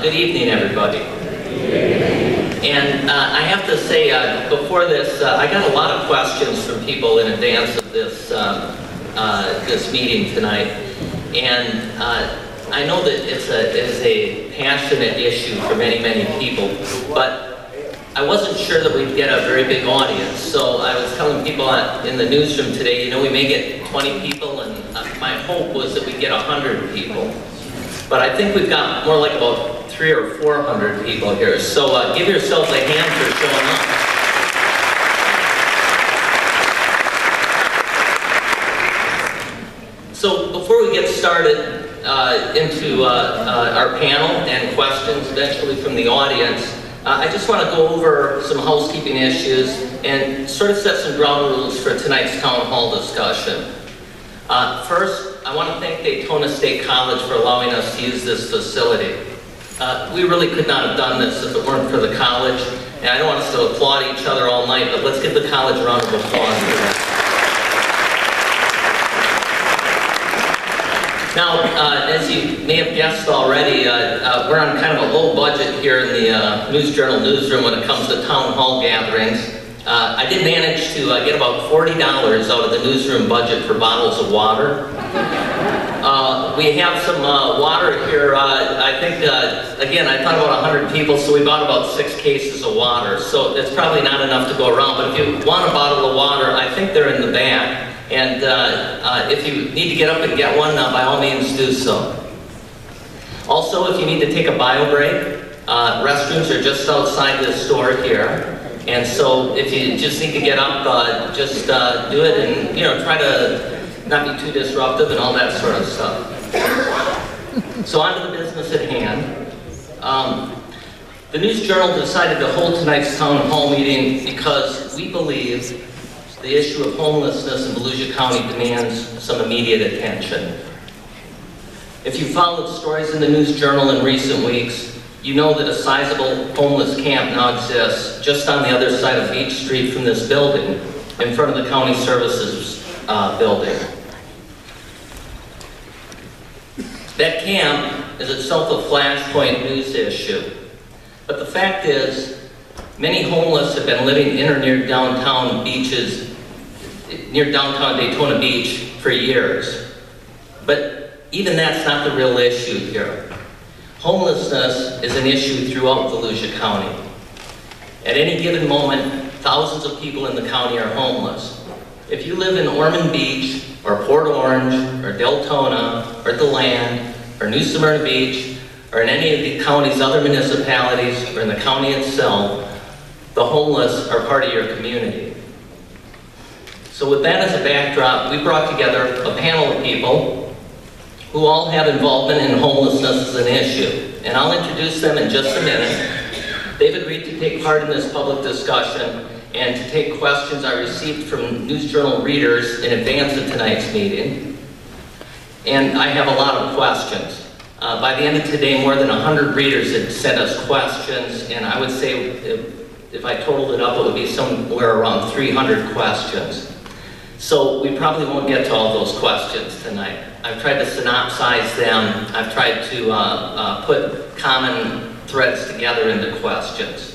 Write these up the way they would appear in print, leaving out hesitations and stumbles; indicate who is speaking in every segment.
Speaker 1: Good evening, everybody. And I have to say, before this, I got a lot of questions from people in advance of this this meeting tonight, and I know that it's a passionate issue for many, many people, but I wasn't sure that we'd get a very big audience. So I was telling people in the newsroom today, you know, we may get 20 people, and my hope was that we'd get 100 people. But I think we've got more like about 300 or 400 people here. So give yourselves a hand for showing up. So before we get started into our panel and questions eventually from the audience, I just want to go over some housekeeping issues and sort of set some ground rules for tonight's town hall discussion. First, I want to thank Daytona State College for allowing us to use this facility. We really could not have done this if it weren't for the college, and I don't want us to applaud each other all night, but let's give the college a round of applause for that. Now, as you may have guessed already, we're on kind of a low budget here in the News Journal newsroom when it comes to town hall gatherings. I did manage to get about $40 out of the newsroom budget for bottles of water. We have some water here. I think, again, I thought about 100 people, so we bought about 6 cases of water. So it's probably not enough to go around, but if you want a bottle of water, I think they're in the back. And if you need to get up and get one, by all means do so. Also, if you need to take a bio break, restrooms are just outside this door here. And so if you just need to get up, just do it, and try to not be too disruptive and all that sort of stuff. So on to the business at hand. The News Journal decided to hold tonight's town hall meeting because we believe the issue of homelessness in Volusia County demands some immediate attention. If you followed stories in the News Journal in recent weeks, you know that a sizable homeless camp now exists just on the other side of Beach Street from this building, in front of the County Services building. That camp is itself a flashpoint news issue. But the fact is, many homeless have been living in or near downtown Daytona Beach for years. But even that's not the real issue here. Homelessness is an issue throughout Volusia County. At any given moment, thousands of people in the county are homeless. If you live in Ormond Beach, or Port Orange, or Daytona, or DeLand, or New Smyrna Beach, or in any of the county's other municipalities, or in the county itself, the homeless are part of your community. So with that as a backdrop, we brought together a panel of people who all have involvement in homelessness as an issue. And I'll introduce them in just a minute. They've agreed to take part in this public discussion and to take questions I received from News Journal readers in advance of tonight's meeting. And I have a lot of questions. By the end of today, more than 100 readers had sent us questions, and I would say if I totaled it up, it would be somewhere around 300 questions. So we probably won't get to all those questions tonight. I've tried to synopsize them. I've tried to put common threads together into questions.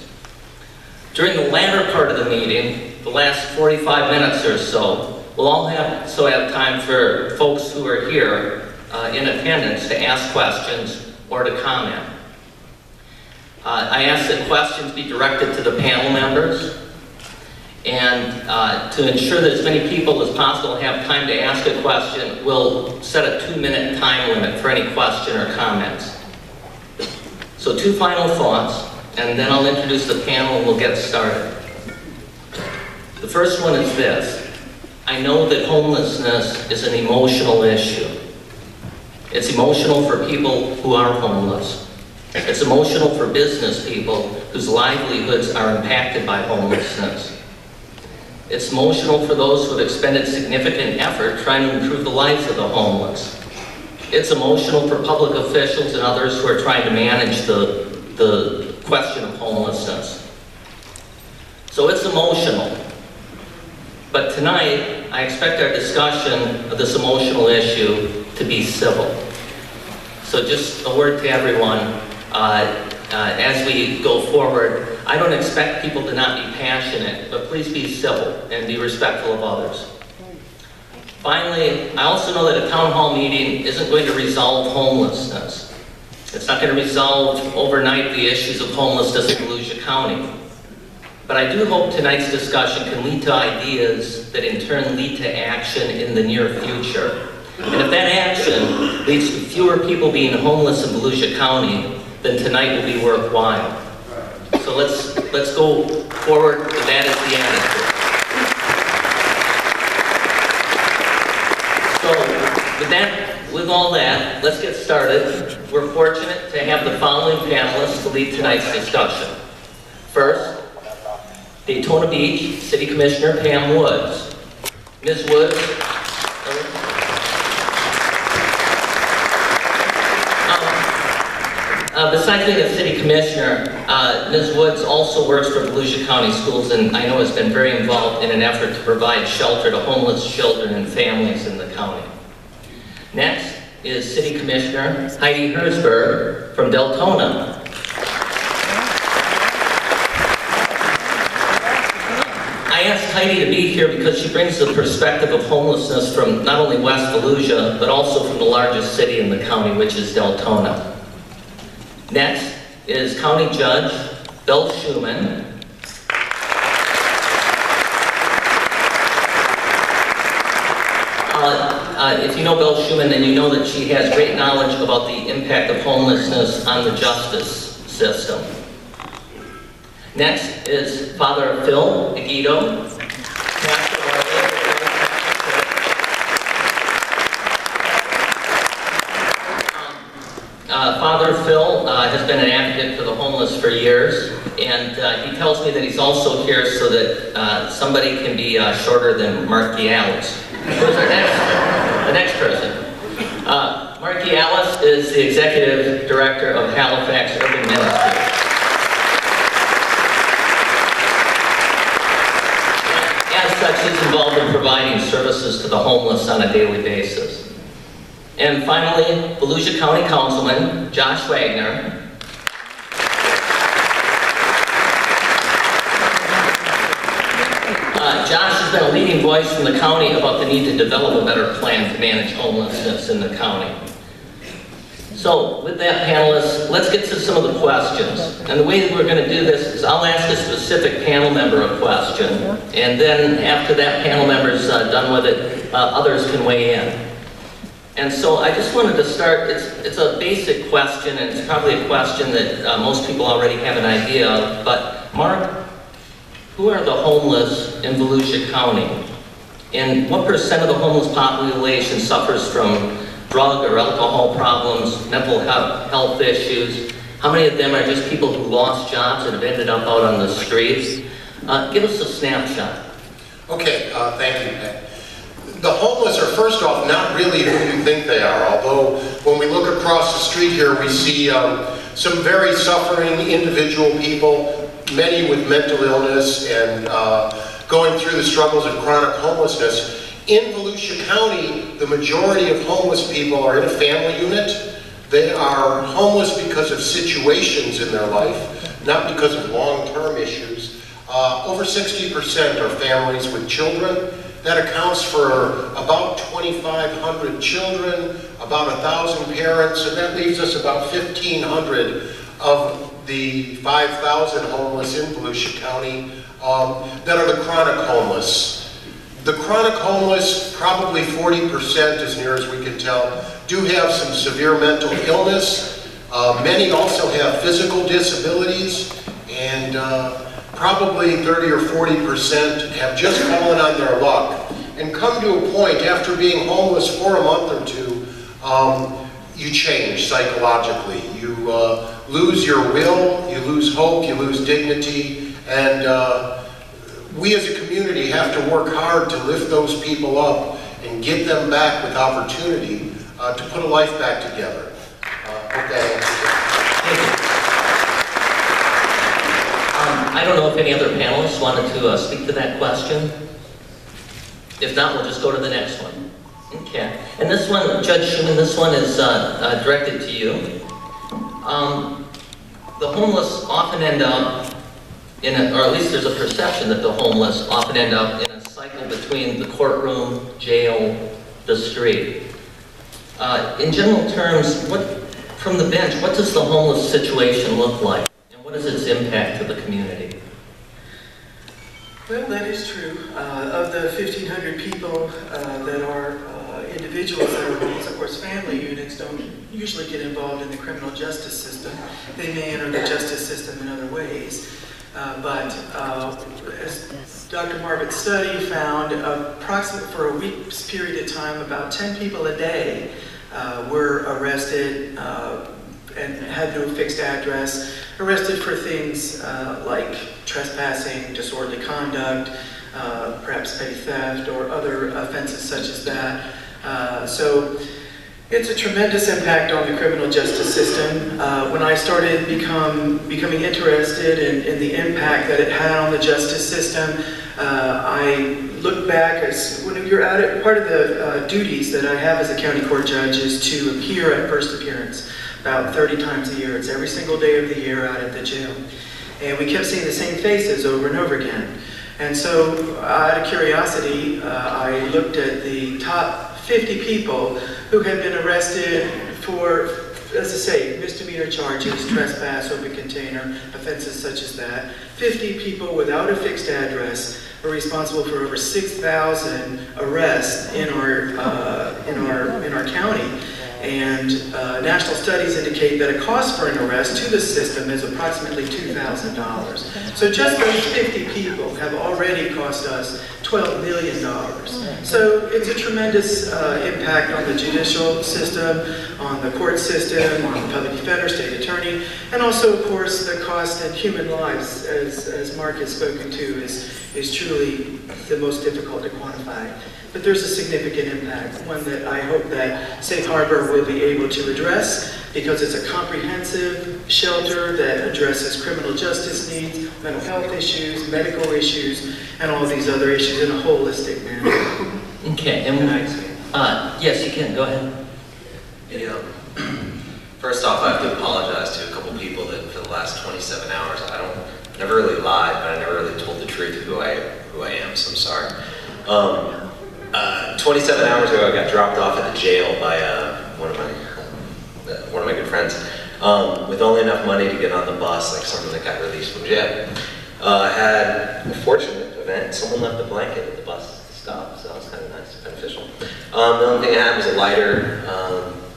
Speaker 1: During the latter part of the meeting, the last 45 minutes or so, we'll all have time for folks who are here in attendance to ask questions or to comment. I ask that questions be directed to the panel members, and to ensure that as many people as possible have time to ask a question, we'll set a 2-minute time limit for any question or comments. So 2 final thoughts, and then I'll introduce the panel and we'll get started. The first one is this. I know that homelessness is an emotional issue. It's emotional for people who are homeless. It's emotional for business people whose livelihoods are impacted by homelessness. It's emotional for those who have expended significant effort trying to improve the lives of the homeless. It's emotional for public officials and others who are trying to manage the question of homelessness. So it's emotional. But tonight, I expect our discussion of this emotional issue to be civil. So just a word to everyone, as we go forward. I don't expect people to not be passionate, but please be civil and be respectful of others. Finally, I also know that a town hall meeting isn't going to resolve homelessness. It's not going to resolve overnight the issues of homelessness in Volusia County. But I do hope tonight's discussion can lead to ideas that in turn lead to action in the near future. And if that action leads to fewer people being homeless in Volusia County, then tonight will be worthwhile. So let's go forward with that as the attitude. So with all that, let's get started. We're fortunate to have the following panelists to lead tonight's discussion. First, Daytona Beach City Commissioner Pam Woods. Ms. Woods, besides being a city commissioner, Ms. Woods also works for Volusia County Schools, and I know has been very involved in an effort to provide shelter to homeless children and families in the county. Next is City Commissioner Heidi Herzberg from Daytona. I asked Heidi to be here because she brings the perspective of homelessness from not only West Volusia, but also from the largest city in the county, which is Daytona. Next is County Judge Bill Schuman. If you know Bill Schuman, then you know that she has great knowledge about the impact of homelessness on the justice system. Next is Father Phil Aguido, pastor of our Father Phil has been an advocate for the homeless for years, and he tells me that he's also here so that somebody can be shorter than Marky Alice. Who's the next person? Marky Alice is the Executive Director of Halifax Urban Ministry. As such, he's involved in providing services to the homeless on a daily basis. And finally, Volusia County Councilman Josh Wagner. Josh has been a leading voice from the county about the need to develop a better plan to manage homelessness in the county. So, with that, panelists, let's get to some of the questions. And the way that we're going to do this is I'll ask a specific panel member a question, and then after that panel member's done with it, others can weigh in. And so I just wanted to start, it's a basic question, and it's probably a question that most people already have an idea of, but Mark, who are the homeless in Volusia County? And what % of the homeless population suffers from drug or alcohol problems, mental health issues? How many of them are just people who lost jobs and have ended up out on the streets? Give us a snapshot.
Speaker 2: Okay, thank you, Pat. The homeless are, first off, not really who you think they are, although when we look across the street here, we see some very suffering individual people, many with mental illness and going through the struggles of chronic homelessness. In Volusia County, the majority of homeless people are in a family unit. They are homeless because of situations in their life, not because of long-term issues. Over 60% are families with children. That accounts for about 2,500 children, about 1,000 parents, and that leaves us about 1,500 of the 5,000 homeless in Volusia County that are the chronic homeless. The chronic homeless, probably 40%, as near as we can tell, do have some severe mental illness. Many also have physical disabilities, and probably 30 or 40% have just fallen on their luck and come to a point after being homeless for a month or two, you change psychologically. You lose your will, you lose hope, you lose dignity, and we as a community have to work hard to lift those people up and get them back with opportunity to put a life back together.
Speaker 1: I don't know if any other panelists wanted to speak to that question. If not, we'll just go to the next one. Okay. And this one, Judge Schuman, this one is directed to you. the homeless often end up in a, or at least there's a perception that the homeless often end up in a cycle between the courtroom, jail, the street. In general terms, from the bench, what does the homeless situation look like? And what is its impact to the community?
Speaker 3: Well, that is true. Of the 1,500 people that are individuals that are homeless, of course, family units don't usually get involved in the criminal justice system. They may enter the justice system in other ways. But as Dr. Marvitt's study found, approximately for a week's period of time, about 10 people a day were arrested and had no fixed address, arrested for things like trespassing, disorderly conduct, perhaps petty theft, or other offenses such as that. So it's a tremendous impact on the criminal justice system. When I started becoming interested in the impact that it had on the justice system, I looked back as when you're at it, part of the duties that I have as a county court judge is to appear at first appearance about 30 times a year. It's every single day of the year out at the jail. And we kept seeing the same faces over and over again. And so out of curiosity, I looked at the top 50 people who had been arrested for, as I say, misdemeanor charges, trespass, open container, offenses such as that. 50 people without a fixed address are responsible for over 6,000 arrests in our county. And national studies indicate that a cost for an arrest to the system is approximately $2,000. So just those 50 people have already cost us $12 million. So it's a tremendous impact on the judicial system, on the court system, on the public defender, state attorney, and also, of course, the cost in human lives, as Mark has spoken to, is truly the most difficult to quantify. But there's a significant impact, one that I hope that Safe Harbor will be able to address, because it's a comprehensive shelter that addresses criminal justice needs, mental health issues, medical issues, and all these other issues in a holistic manner.
Speaker 1: Okay, and yes, you can, go ahead.
Speaker 4: Yeah. First off, I have to apologize to a couple people that for the last 27 hours, never really lied, but I never really told the truth of who I am, so I'm sorry. 27 hours ago, I got dropped off at the jail by one of my good friends, with only enough money to get on the bus, like someone that got released from jail. I had a fortunate event. Someone left a blanket at the bus stop, so that was kind of nice, beneficial. The only thing I had was a lighter,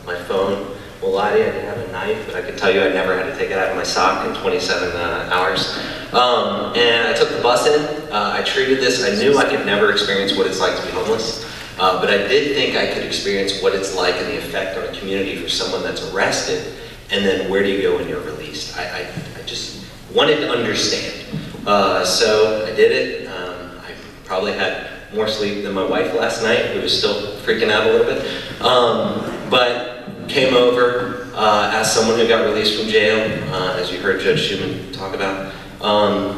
Speaker 4: my phone. Well, lie to you, I didn't have a knife, but I could tell you I never had to take it out of my sock in 27 hours. And I took the bus in. I treated this. I knew I could never experience what it's like to be homeless, but I did think I could experience what it's like and the effect on a community for someone that's arrested, and then where do you go when you're released? I just wanted to understand. So I did it. I probably had more sleep than my wife last night, who was still freaking out a little bit. But came over as someone who got released from jail, as you heard Judge Schumann talk about.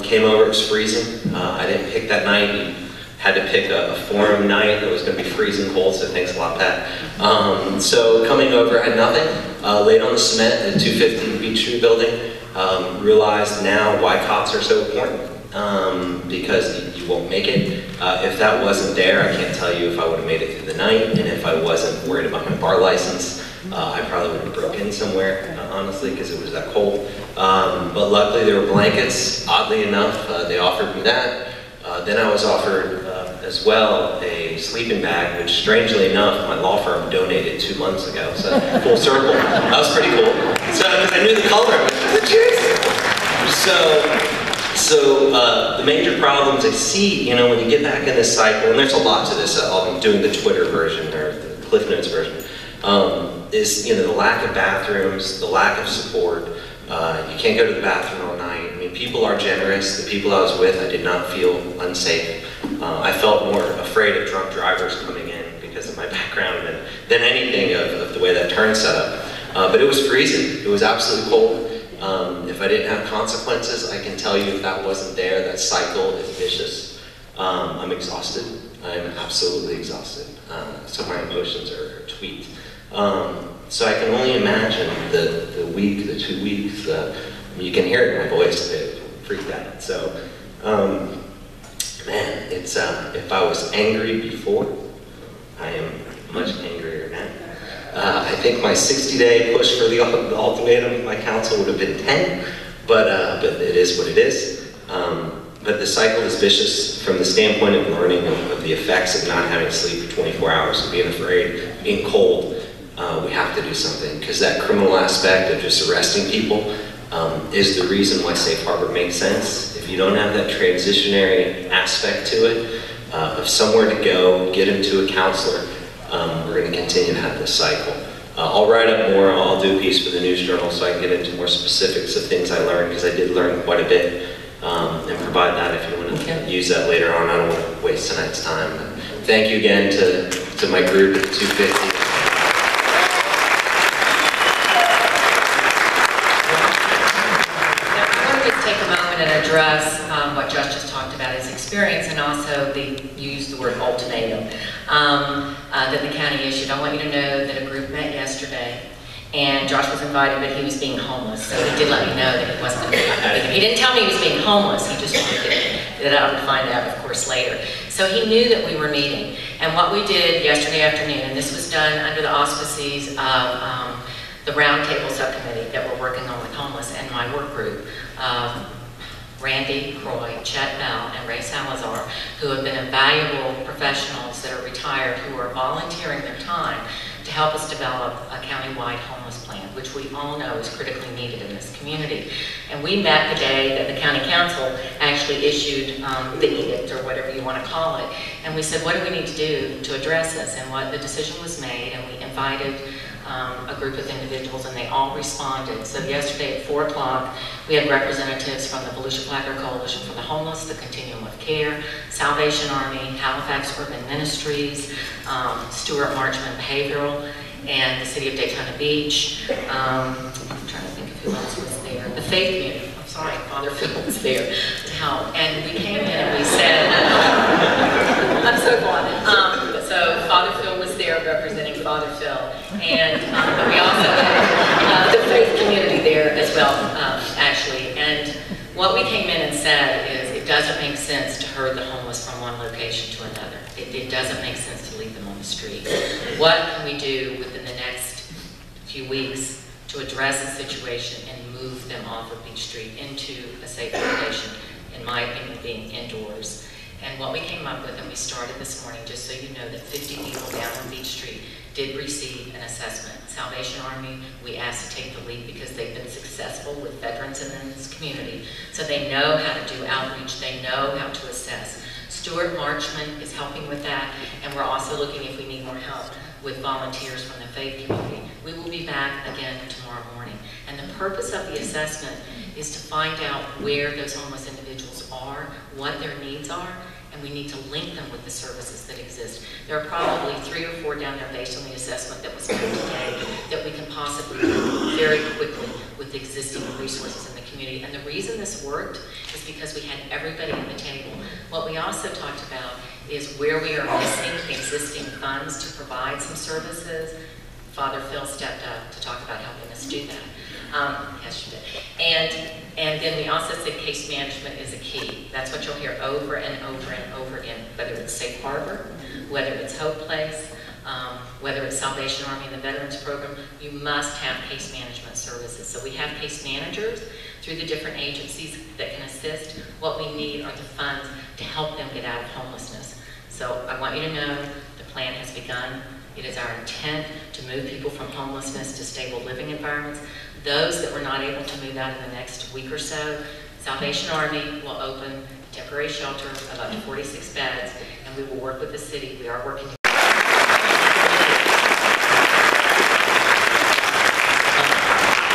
Speaker 4: Came over, it was freezing. I didn't pick that night. You had to pick a forum night that was going to be freezing cold, so thanks a lot, Pat. So coming over, I had nothing. Laid on the cement at the 250 Beach Street building. Realized now why cots are so important, because you won't make it. If that wasn't there, I can't tell you if I would have made it through the night, and if I wasn't worried about my bar license, I probably would have broke in somewhere, honestly, because it was that cold. But luckily there were blankets. Oddly enough, they offered me that. Then I was offered as well a sleeping bag, which strangely enough, my law firm donated 2 months ago. So full circle. That was pretty cool. So, because I knew the color, I was like, So the major problems I see, when you get back in this cycle, and there's a lot to this, I'm doing the Twitter version, or the Cliff Notes version, is the lack of bathrooms, the lack of support. You can't go to the bathroom all night. I mean, people are generous. The people I was with, I did not feel unsafe. I felt more afraid of drunk drivers coming in because of my background than anything of the way that turn set up. But it was freezing. It was absolutely cold. If I didn't have consequences, I can tell you if that wasn't there, that cycle is vicious. I'm exhausted. I'm absolutely exhausted. So my emotions are tweaked. So I can only imagine the week, the 2 weeks, You can hear it in my voice, it freaked out. So, man, it's, if I was angry before, I am much angrier now. I think my 60-day push for the ultimatum of my council would have been 10, but it is what it is. But the cycle is vicious from the standpoint of learning of the effects of not having sleep for 24 hours, and being afraid, being cold. We have to do something, because that criminal aspect of just arresting people is the reason why Safe Harbor makes sense. If you don't have that transitionary aspect to it, of somewhere to go, get them to a counselor, we're going to continue to have this cycle. I'll write up more, I'll do a piece for the News Journal so I can get into more specifics of things I learned, because I did learn quite a bit, and provide that if you want to use that later on. I don't want to waste tonight's time. But thank you again to my group at 250.
Speaker 5: And address what Josh just talked about, his experience, and also you used the word ultimatum that the county issued. I want you to know that a group met yesterday, and Josh was invited, but he was being homeless, so he did let me know that he wasn't going to be invited. He didn't tell me he was being homeless, he just wanted that I would find out, of course, later. So he knew that we were meeting, and what we did yesterday afternoon, and this was done under the auspices of the Roundtable Subcommittee that we're working on with homeless and my work group, Randy Croy, Chet Bell, and Ray Salazar, who have been invaluable professionals that are retired, who are volunteering their time to help us develop a countywide homeless plan, which we all know is critically needed in this community. And we met the day that the county council actually issued the edict, or whatever you want to call it, and we said, what do we need to do to address this? And what the decision was made, and we invited a group of individuals, and they all responded. So yesterday at 4 o'clock, we had representatives from the Volusia Placard Coalition for the Homeless, the Continuum of Care, Salvation Army, Halifax Urban Ministries, Stuart Marchman Behavioral, and the City of Daytona Beach. I'm trying to think of who else was there. The Faith Community. I'm sorry, Father Phil was there to help. And we came in and we said, I'm so glad. So Father Phil was there representing Father Phil. And but we also had the faith community there as well, actually. And what we came in and said is it doesn't make sense to herd the homeless from one location to another. It doesn't make sense to leave them on the street. What can we do within the next few weeks to address the situation and move them off of Beach Street into a safe location, in my opinion, being indoors? And what we came up with, and we started this morning, just so you know, that 50 people down on Beach Street did receive an assessment. Salvation Army, we asked to take the lead because they've been successful with veterans in this community. So they know how to do outreach, they know how to assess. Stuart Marchman is helping with that, and we're also looking if we need more help with volunteers from the faith community. We will be back again tomorrow morning. And the purpose of the assessment is to find out where those homeless individuals are, what their needs are, and we need to link them with the services that exist. There are probably 3 or 4 down there based on the assessment that was made today that we can possibly do very quickly with the existing resources in the community. And the reason this worked is because we had everybody at the table. What we also talked about is where we are missing existing funds to provide some services. Father Phil stepped up to talk about helping us do that. Yes, you did. And then we also said case management is a key. That's what you'll hear over and over and over again, whether it's Safe Harbor, whether it's Hope Place, whether it's Salvation Army and the Veterans Program, you must have case management services. So we have case managers through the different agencies that can assist. What we need are the funds to help them get out of homelessness. So I want you to know the plan has begun. It is our intent to move people from homelessness to stable living environments. Those that were not able to move out in the next week or so, Salvation Army will open temporary shelter of up to 46 beds, and we will work with the city. We are working.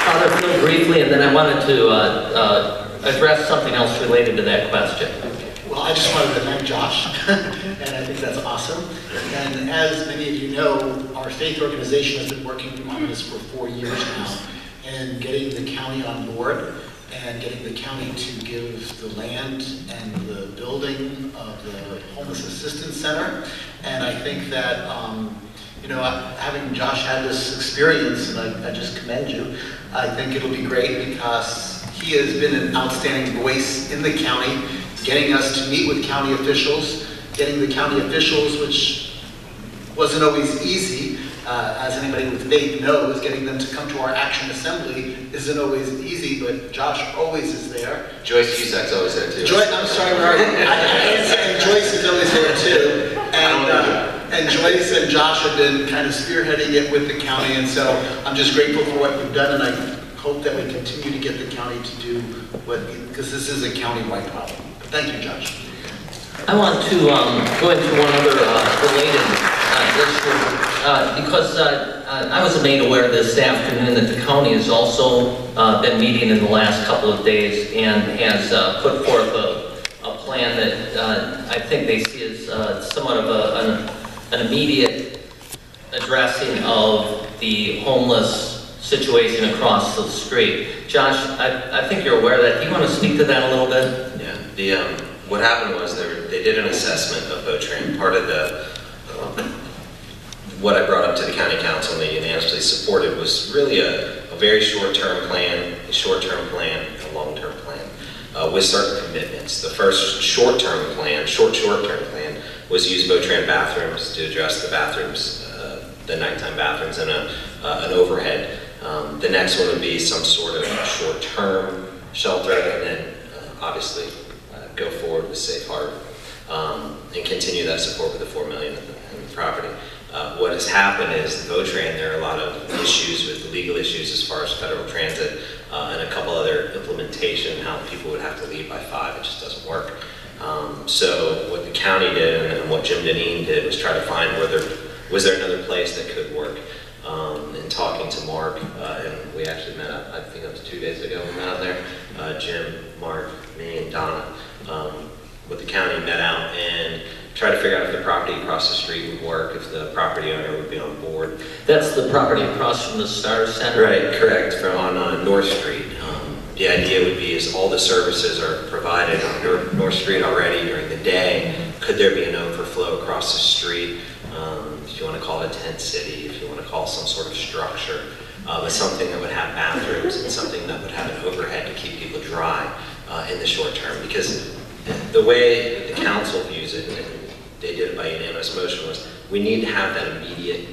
Speaker 1: Father Phil, briefly, and then I wanted to address something else related to that question.
Speaker 6: Well, I just wanted to thank Josh, and I think that's awesome. And as many of you know, our faith organization has been working on this for 4 years now, and getting the county on board, and getting the county to give the land and the building of the Homeless Assistance Center. And I think that, you know, having Josh had this experience, and I just commend you, I think it'll be great because He has been an outstanding voice in the county, getting us to meet with county officials, getting the county officials, which wasn't always easy, as anybody with faith knows, getting them to come to our action assembly isn't always easy, but Josh always is there.
Speaker 4: Joyce Cusack's always there too.
Speaker 6: Joyce, I'm sorry, and Joyce is always there too. And Joyce and Josh have been kind of spearheading it with the county, and so I'm just grateful for what we've done, and I hope that we continue to get the county to do what, because this is a county-wide problem. But thank you, Josh.
Speaker 1: I want to go into one other related issue, because I was made aware this afternoon that the county has also been meeting in the last couple of days and has put forth a plan that I think they see as somewhat of an immediate addressing of the homeless situation across the street. Josh, I think you're aware of that. Do you want to speak to that a little bit?
Speaker 4: Yeah. What happened was they did an assessment of Botran. Part of the what I brought up to the county council and they unanimously supported was really a very short-term plan, a long-term plan with certain commitments. The first short-term plan was use Botran bathrooms to address the bathrooms, the nighttime bathrooms, and an overhead. The next one would be some sort of short-term shelter, and then obviously go forward with Safe Harbor and continue that support with the $4 million in the property. What has happened is the Botran, there are a lot of issues with legal issues as far as federal transit and a couple other implementation, how people would have to leave by 5. It just doesn't work. So what the county did and what Jim Deneen did was try to find was there another place that could work. And talking to Mark, and we actually met up, I think it was 2 days ago we met out there, Jim, Mark, me, and Donna, with the county met out and tried to figure out if the property across the street would work, if the property owner would be on board.
Speaker 1: That's the property across from the Star Center?
Speaker 4: Right, correct, from on North Street. The idea would be is all the services are provided on North Street already during the day. Could there be an overflow across the street? If you want to call it a tent city, if you want to call it some sort of structure, but something that would have bathrooms and something that would have an overhead to keep people dry in the short term. Because the way the council views it, and they did it by unanimous motion, was we need to have that immediate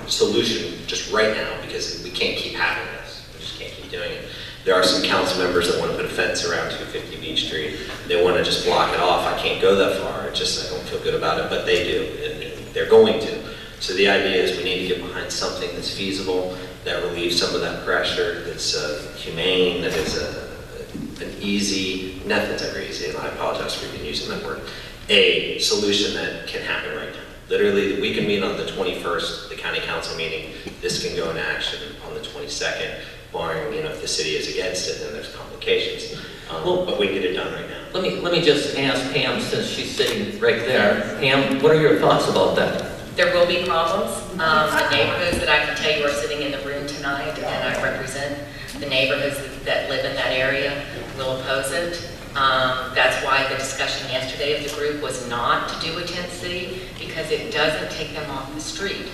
Speaker 4: solution just right now, because we can't keep having this. We just can't keep doing it. There are some council members that want to put a fence around 250 Beach Street. They want to just block it off. I can't go that far. I don't feel good about it, but they do, and they're going to. So the idea is we need to get behind something that's feasible, that relieves some of that pressure, that's humane, that is an easy, nothing's ever easy, and I apologize for even using that word, a solution that can happen right now. Literally, we can meet on the 21st, the county council meeting. This can go into action on the 22nd, barring, if the city is against it, then there's complications. But we can get it done right now.
Speaker 1: Let me just ask Pam, since she's sitting right there. Pam, what are your thoughts about that?
Speaker 5: There will be problems. The neighborhoods that I can tell you are sitting in the room tonight, and I represent the neighborhoods that live in that area, will oppose it. That's why the discussion yesterday of the group was not to do a tent city, because it doesn't take them off the street.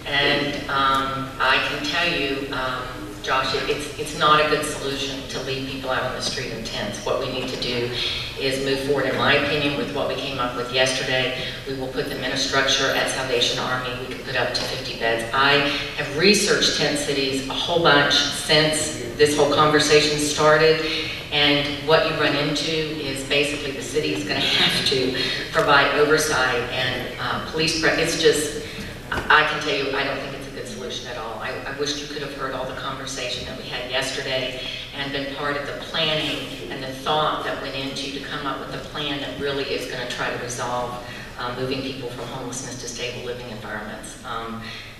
Speaker 5: And I can tell you, Josh, it's not a good solution to leave people out on the street in tents. What we need to do is move forward, in my opinion, with what we came up with yesterday. We will put them in a structure at Salvation Army. We can put up to 50 beds. I have researched tent cities a whole bunch since this whole conversation started. And what you run into is basically the city is going to have to provide oversight and police. It's just, I can tell you, I don't think it's a good solution at all. I wish you could have heard all the conversation that we had yesterday and been part of the planning and the thought that went into to come up with a plan that really is going to try to resolve moving people from homelessness to stable living environments.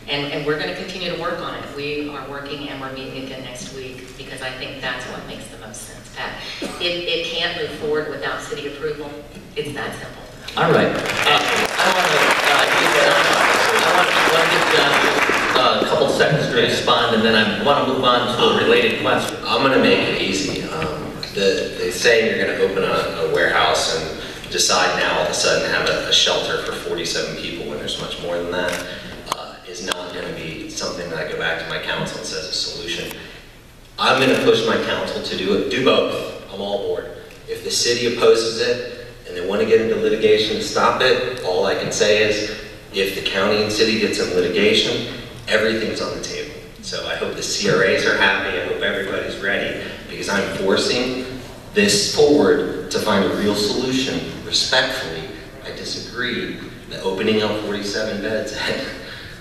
Speaker 5: And we're going to continue to work on it. We are working and we're meeting again next week, because I think that's what makes the most sense, Pat. It can't move forward without city approval. It's that simple.
Speaker 1: All right. I want to give John a couple seconds to respond, and then I want to move on to a related question.
Speaker 4: I'm going to make it easy. They say you're going to open a warehouse and decide now all of a sudden to have a shelter for 47 people when there's much more than that. Is not going to be something that I go back to my council and says a solution. I'm going to push my council to do both. I'm all aboard. If the city opposes it and they want to get into litigation to stop it, all I can say is, if the county and city gets in litigation, everything's on the table. So I hope the CRAs are happy. I hope everybody's ready, because I'm forcing this forward to find a real solution. Respectfully, I disagree. The opening up 47 beds at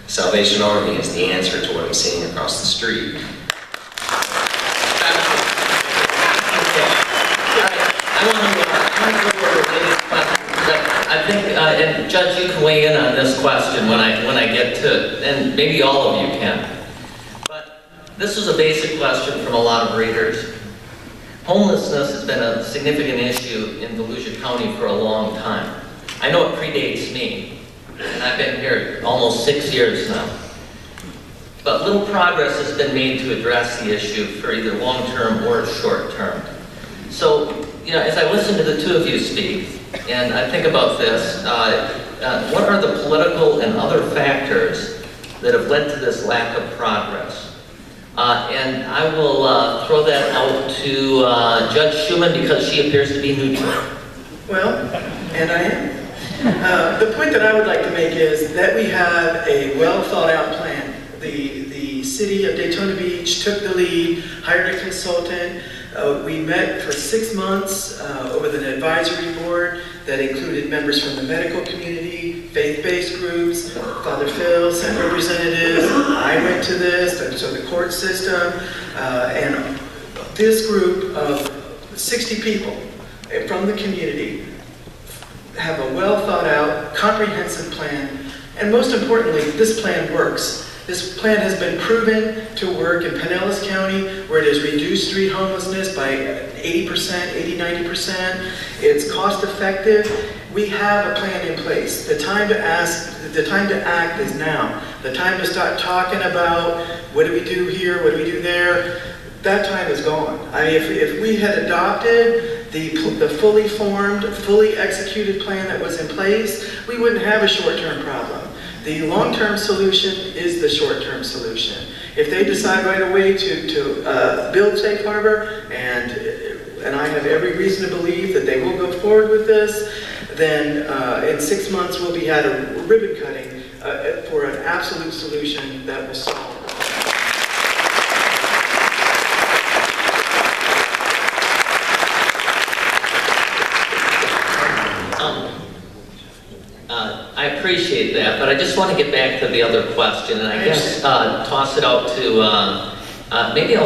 Speaker 4: Salvation Army is the answer to what I'm seeing across the street.
Speaker 1: I think, and Judge, you can weigh in on this question when I get to it, and maybe all of you can. But this is a basic question from a lot of readers. Homelessness has been a significant issue in Volusia County for a long time. I know it predates me, and I've been here almost 6 years now. But little progress has been made to address the issue for either long-term or short-term. So, you know, as I listen to the two of you speak, and I think about this, what are the political and other factors that have led to this lack of progress? And I will throw that out to Judge Schuman, because she appears to be neutral.
Speaker 3: Well, and I am. The point that I would like to make is that we have a well thought out plan. The city of Daytona Beach took the lead, hired a consultant. We met for 6 months with an advisory board that included members from the medical community, faith-based groups, Father Phil, sent representatives. I went to this, and so the court system, and this group of 60 people from the community have a well thought out, comprehensive plan, and most importantly, this plan works. This plan has been proven to work in Pinellas County, where it has reduced street homelessness by 80%, 80, 90%. It's cost effective. We have a plan in place. The time to act is now. The time to start talking about what do we do here, what do we do there, that time is gone. I mean, if we had adopted the fully formed, fully executed plan that was in place, we wouldn't have a short-term problem. The long-term solution is the short-term solution. If they decide right away to build Safe Harbor, and I have every reason to believe that they will go forward with this, then in 6 months we'll be at a ribbon cutting for an absolute solution that will solve it.
Speaker 1: I appreciate that, but I just want to get back to the other question, and I guess toss it out to maybe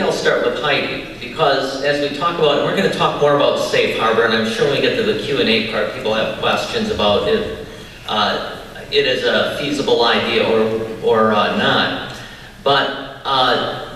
Speaker 1: I'll start with Heidi, because as we talk about, and we're going to talk more about Safe Harbor, and I'm sure when we get to the Q&A part, people have questions about if it is a feasible idea or not. But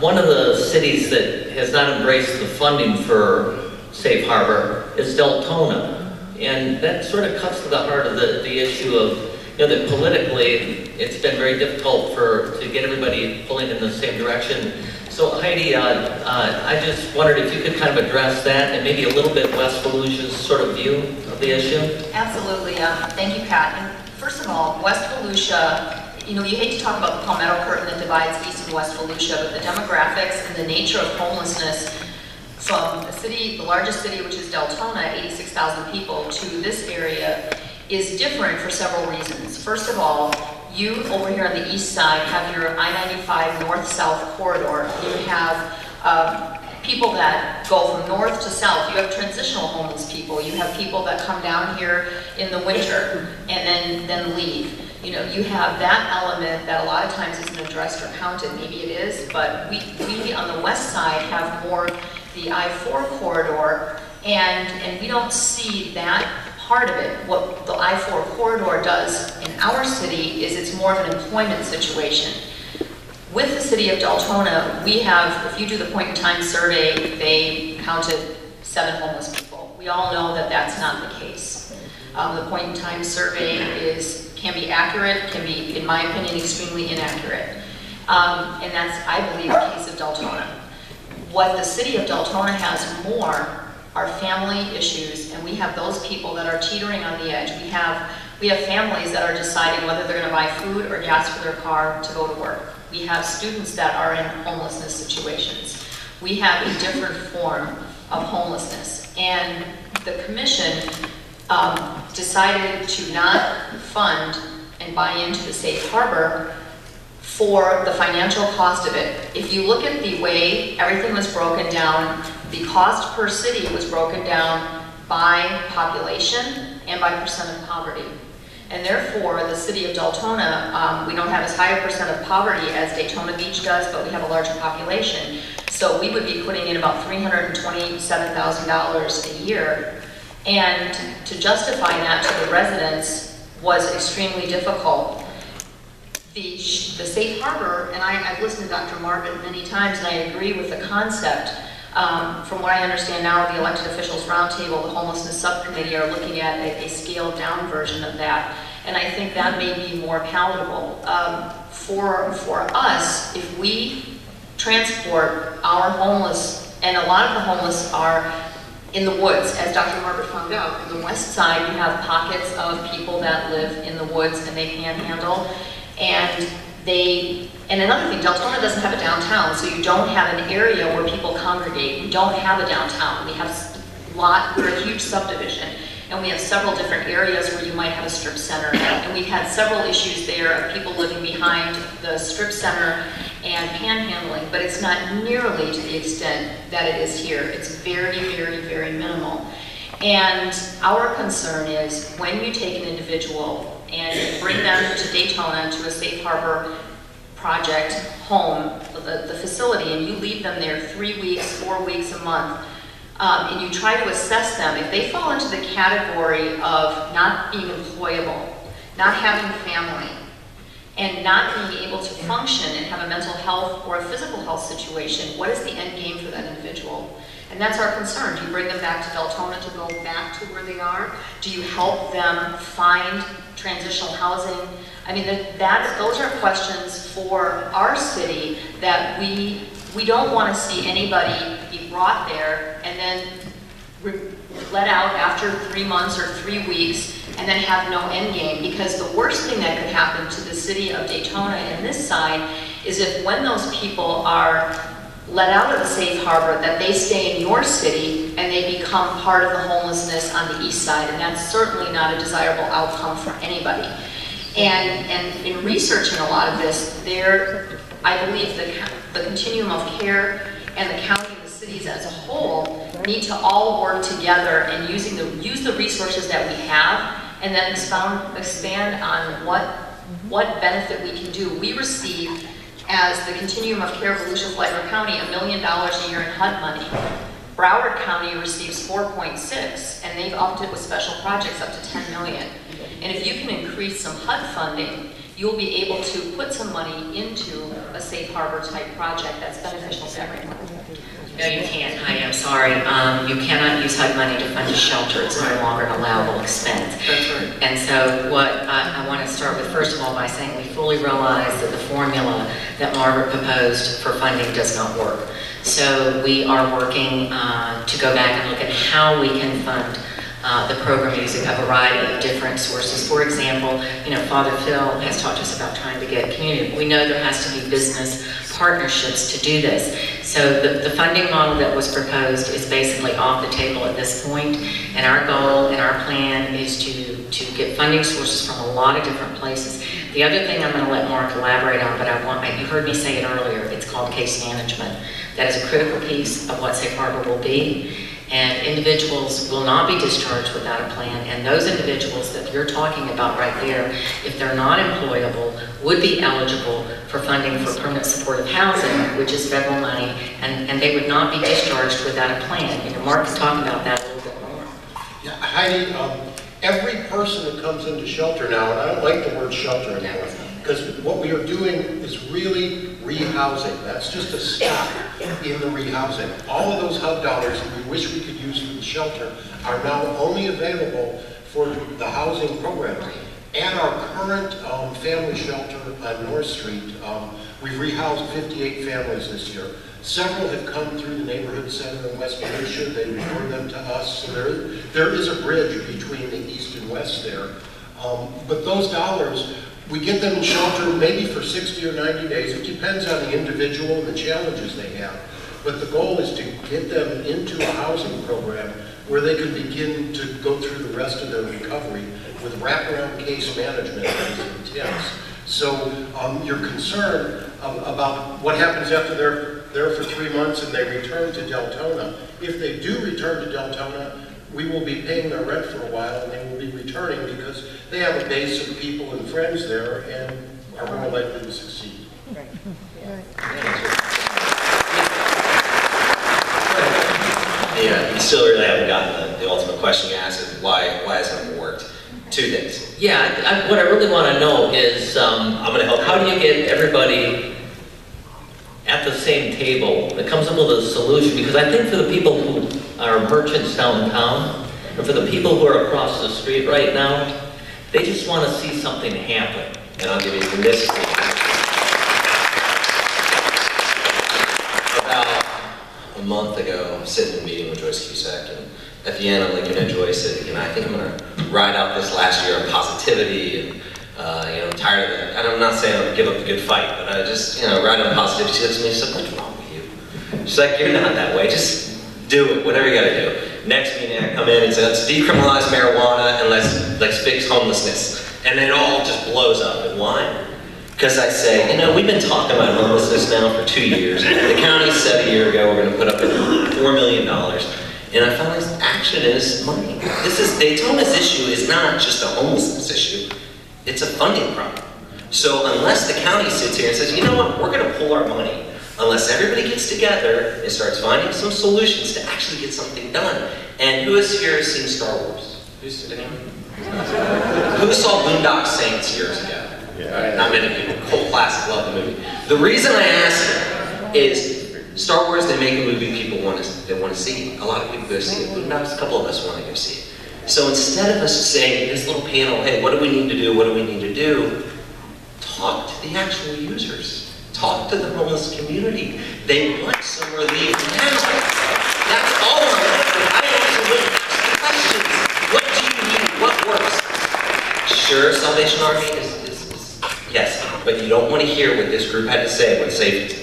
Speaker 1: one of the cities that has not embraced the funding for Safe Harbor is Daytona. And that sort of cuts to the heart of the issue of, you know, that politically it's been very difficult to get everybody pulling in the same direction. So Heidi, I just wondered if you could kind of address that and maybe a little bit West Volusia's sort of view of the issue.
Speaker 7: Absolutely. Thank you, Pat. And first of all, West Volusia, you know, you hate to talk about the Palmetto Curtain that divides East and West Volusia, but the demographics and the nature of homelessness from the largest city, which is Daytona, 86,000 people, to this area is different for several reasons. First of all, you over here on the east side have your I-95 north-south corridor. You have people that go from north to south. You have transitional homeless people. You have people that come down here in the winter and then leave. You know, you have that element that a lot of times isn't addressed or counted. Maybe it is, but we on the west side have more the I-4 corridor, and we don't see that part of it. What the I-4 corridor does in our city is it's more of an employment situation. With the city of Daytona, we have, if you do the point-in-time survey, they counted 7 homeless people. We all know that that's not the case. The point-in-time survey can be accurate, can be, in my opinion, extremely inaccurate. And that's, I believe, the case of Daytona. What the city of Daytona has more are family issues, and we have those people that are teetering on the edge. We have families that are deciding whether they're going to buy food or gas for their car to go to work. We have students that are in homelessness situations. We have a different form of homelessness. And the commission decided to not fund and buy into the safe harbor for the financial cost of it. If you look at the way everything was broken down, the cost per city was broken down by population and by percent of poverty. And therefore, the city of Daytona, we don't have as high a percent of poverty as Daytona Beach does, but we have a larger population. So we would be putting in about $327,000 a year. And to justify that to the residents was extremely difficult. The safe harbor, and I've listened to Dr. Marvin many times, and I agree with the concept. From what I understand now, the elected officials roundtable, the homelessness subcommittee are looking at a scaled down version of that. And I think that may be more palatable. For us, if we transport our homeless, and a lot of the homeless are in the woods, as Dr. Margaret found out. On the west side, you have pockets of people that live in the woods and they panhandle. And another thing, Daytona doesn't have a downtown, so you don't have an area where people congregate. We don't have a downtown. We're a huge subdivision, and we have several different areas where you might have a strip center. And we've had several issues there of people living behind the strip center and panhandling, but it's not nearly to the extent that it is here. It's very, very, very minimal. And our concern is when you take an individual and bring them to Daytona, to a safe harbor project home, the facility, and you leave them there 3 weeks, 4 weeks, a month, and you try to assess them, if they fall into the category of not being employable, not having family, and not being able to function and have a mental health or a physical health situation, what is the end game for that individual? And that's our concern. Do you bring them back to Daytona to go back to where they are? Do you help them find transitional housing? I mean, those are questions for our city that we don't want to see anybody be brought there and then let out after 3 months or 3 weeks and then have no end game. Because the worst thing that could happen to the city of Daytona and this side is if when those people are let out of the safe harbor, that they stay in your city and they become part of the homelessness on the east side, and that's certainly not a desirable outcome for anybody. And in researching a lot of this, I believe the continuum of care and the county and the cities as a whole need to all work together and use the resources that we have, and then expand on what benefit we can do. We receive, as the continuum of care of Volusia Flagler County, $1 million a year in HUD money. Broward County receives 4.6, and they've upped it with special projects up to 10 million. And if you can increase some HUD funding, you'll be able to put some money into a safe harbor type project that's beneficial to everyone.
Speaker 5: No, you can't. I am sorry. You cannot use HUD money to fund a shelter. It's no longer an allowable expense.
Speaker 3: That's right.
Speaker 5: And so what I want to start with, first of all, by saying we fully realize that the formula that Margaret proposed for funding does not work. So we are working to go back and look at how we can fund the program using a variety of different sources. For example, Father Phil has talked to us about trying to get community. We know there has to be business partnerships to do this. So the funding model that was proposed is basically off the table at this point, and our goal and our plan is to get funding sources from a lot of different places. The other thing I'm going to let Mark elaborate on, but you heard me say it earlier, it's called case management. That is a critical piece of what Safe Harbor will be. And individuals will not be discharged without a plan, and those individuals that you're talking about right there, if they're not employable, would be eligible for funding for permanent supportive housing, which is federal money, and they would not be discharged without a plan. Mark can talk about that a little bit more.
Speaker 2: Yeah, Heidi, every person that comes into shelter now, and I don't like the word shelter anymore, because what we are doing is really rehousing. That's just a step in the rehousing. All of those HUD dollars that we wish we could use for the shelter are now only available for the housing program. At our current family shelter on North Street, we've rehoused 58 families this year. Several have come through the neighborhood center in West Volusia. They refer them to us. So there is a bridge between the east and west there. But those dollars We get them in shelter maybe for 60 or 90 days. It depends on the individual and the challenges they have. But the goal is to get them into a housing program where they can begin to go through the rest of their recovery with wraparound case management that is intense. So your concern about what happens after they're there for 3 months and they return to Daytona, if they do return to Daytona, we will be paying their rent for a while and they will be returning because they have a base of people and friends there and are more likely to succeed.
Speaker 8: Right.
Speaker 4: Yeah, you still really haven't gotten the ultimate question you asked is why hasn't it worked? 2 things.
Speaker 1: Yeah, what I really want to know is,
Speaker 4: I'm going to help.
Speaker 1: how do you get everybody at the same table that comes up with a solution? Because I think for the people who are merchants downtown, and for the people who are across the street right now, they just want to see something happen.
Speaker 4: And I'll give you this. About a month ago, I'm sitting in a meeting with Joyce Cusack, and at the end, I'm like, Joyce, I think I'm going to ride out this last year of positivity, and I'm tired of it. And I'm not saying I'm going to give up a good fight, but I just, ride on positivity. She looks at me, she's like, what's wrong with you? She's like, you're not that way, just do it, whatever you got to do. Next meeting, I come in and say, let's decriminalize marijuana and let's fix homelessness. And it all just blows up. And why? Because I say, we've been talking about homelessness now for 2 years. The county said a year ago we're going to put up $4 million. And I found this action is money. Daytona's issue is not just a homelessness issue, it's a funding problem. So unless the county sits here and says, you know what, we're going to pull our money, unless everybody gets together and starts finding some solutions to actually get something done. And who has here seen Star Wars? Who saw Boondock Saints years ago? Yeah. Not many people. Cult classic, love the movie. The reason I ask is Star Wars, they make a movie people want to see. A lot of people go see it. Boondocks, a couple of us want to go see it. So instead of us saying this little panel, hey, what do we need to do? What do we need to do? Talk to the actual users. Talk to the homeless community. They want some relief now. That's all I'm asking. I also want to ask the questions. What do you need? What works? Sure, Salvation Army is yes, but you don't want to hear what this group had to say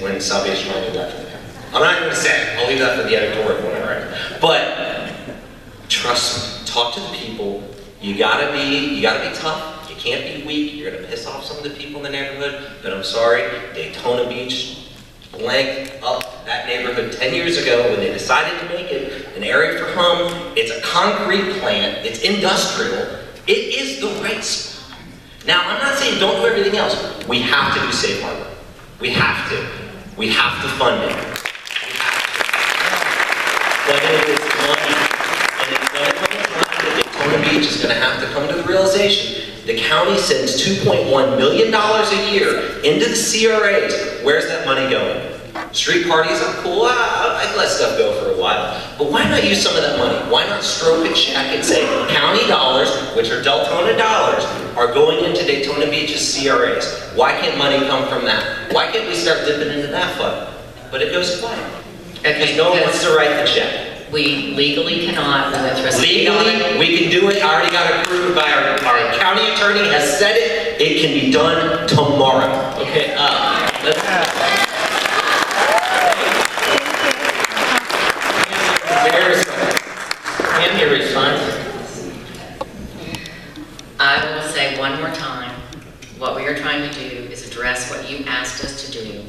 Speaker 4: when Salvation Army left the county. I'm not going to say it. I'll leave that for the editorial when I write. But trust me, talk to the people. You gotta be tough. You can't be weak. You're gonna piss off some of the people in the neighborhood. But I'm sorry, Daytona Beach blanked up that neighborhood 10 years ago when they decided to make it an area for home. It's a concrete plant. It's industrial. It is the right spot. Now, I'm not saying don't do everything else. We have to do safe harbor. We have to. We have to fund it. But it is money. And it's going to come to time that Daytona Beach is going to have to come to the realization the county sends $2.1 million a year into the CRAs. Where's that money going? Street parties are cool. I can let stuff go for a while. But why not use some of that money? Why not stroke a check and say county dollars, which are Daytona dollars, are going into Daytona Beach's CRAs? Why can't money come from that? Why can't we start dipping into that fund? But it goes quiet. Because no one wants to write the check.
Speaker 5: We legally cannot. We went through a
Speaker 4: legally, we can do it. I already got approved by our county attorney has said it. It can be done tomorrow.
Speaker 1: Okay, Hand your response.
Speaker 5: I will say one more time, what we are trying to do is address what you asked us to do,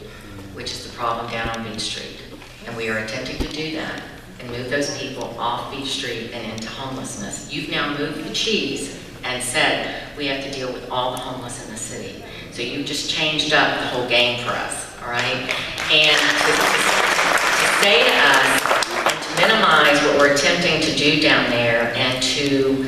Speaker 5: which is the problem down on Beach Street. And we are attempting to do that and move those people off Beach Street and into homelessness. You've now moved the cheese and said we have to deal with all the homeless in the city. So you've just changed up the whole game for us, all right? And to say to us, and to minimize what we're attempting to do down there and to